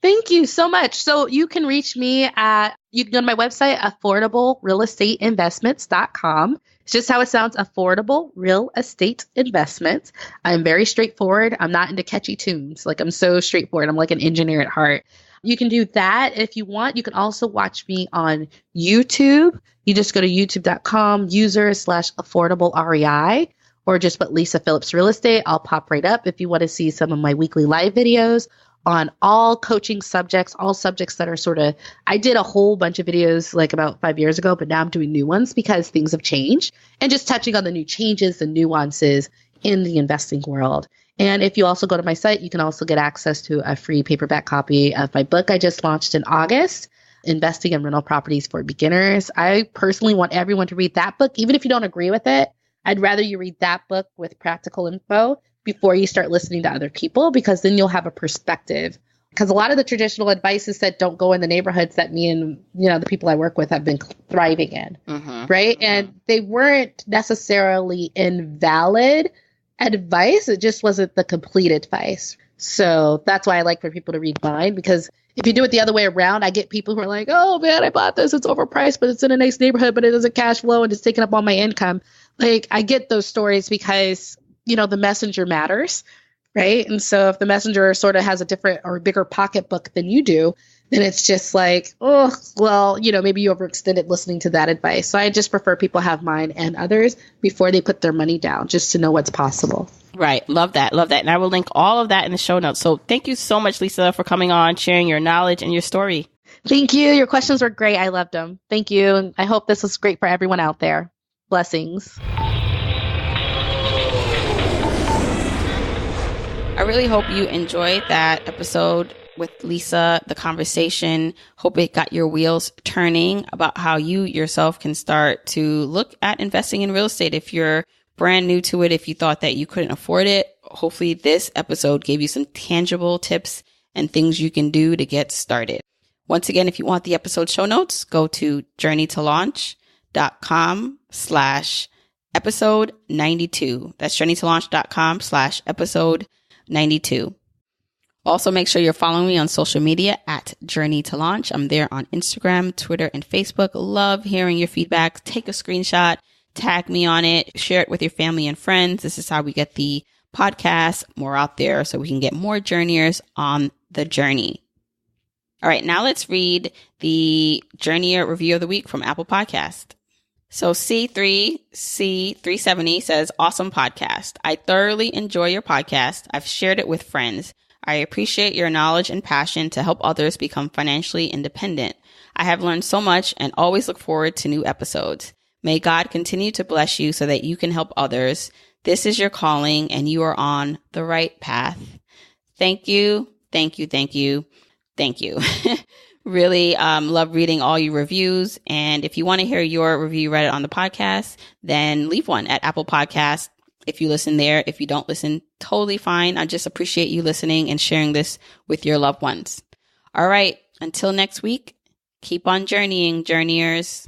Thank you so much. So you can reach me you can go to my website, affordablerealestateinvestments.com. It's just how it sounds, affordable real estate investments. I'm very straightforward. I'm not into catchy tunes. Like I'm so straightforward. I'm like an engineer at heart. You can do that if you want. You can also watch me on YouTube. You just go to youtube.com/affordable REI, or just put Lisa Phillips Real Estate. I'll pop right up if you want to see some of my weekly live videos. on all coaching subjects, all subjects that are sort of, I did a whole bunch of videos like about 5 years ago, but now I'm doing new ones because things have changed and just touching on the new changes, the nuances in the investing world. And if you also go to my site, you can also get access to a free paperback copy of my book I just launched in August, Investing in Rental Properties for Beginners. I personally want everyone to read that book, even if you don't agree with it. I'd rather you read that book with practical info before you start listening to other people, because then you'll have a perspective. Because a lot of the traditional advice is that don't go in the neighborhoods that me and the people I work with have been thriving in, right? And they weren't necessarily invalid advice. It just wasn't the complete advice. So that's why I like for people to read mine, because if you do it the other way around, I get people who are like, oh man, I bought this, it's overpriced, but it's in a nice neighborhood, but it doesn't cash flow and it's taking up all my income. Like, I get those stories because, the messenger matters, right? And so if the messenger sort of has a different or bigger pocketbook than you do, then it's just like, oh, well, maybe you overextended listening to that advice. So I just prefer people have mine and others before they put their money down, just to know what's possible. Right. Love that. Love that. And I will link all of that in the show notes. So thank you so much, Lisa, for coming on, sharing your knowledge and your story. Thank you. Your questions were great. I loved them. Thank you. And I hope this was great for everyone out there. Blessings. I really hope you enjoyed that episode with Lisa, the conversation. Hope it got your wheels turning about how you yourself can start to look at investing in real estate. If you're brand new to it, if you thought that you couldn't afford it, hopefully this episode gave you some tangible tips and things you can do to get started. Once again, if you want the episode show notes, go to journeytolaunch.com/episode 92. That's journeytolaunch.com/episode 92. Also, make sure you're following me on social media at Journey to Launch. I'm there on Instagram, Twitter, and Facebook. Love hearing your feedback. Take a screenshot, tag me on it, share it with your family and friends. This is how we get the podcast more out there so we can get more journeyers on the journey. All right, now let's read the Journeyer Review of the Week from Apple Podcast. So C370 says, awesome podcast. I thoroughly enjoy your podcast. I've shared it with friends. I appreciate your knowledge and passion to help others become financially independent. I have learned so much and always look forward to new episodes. May God continue to bless you so that you can help others. This is your calling and you are on the right path. Thank you. Thank you. Thank you. Thank you. Really love reading all your reviews. And if you want to hear your review read on the podcast, then leave one at Apple Podcasts. If you listen there, if you don't listen, totally fine. I just appreciate you listening and sharing this with your loved ones. All right. Until next week, keep on journeying, journeyers.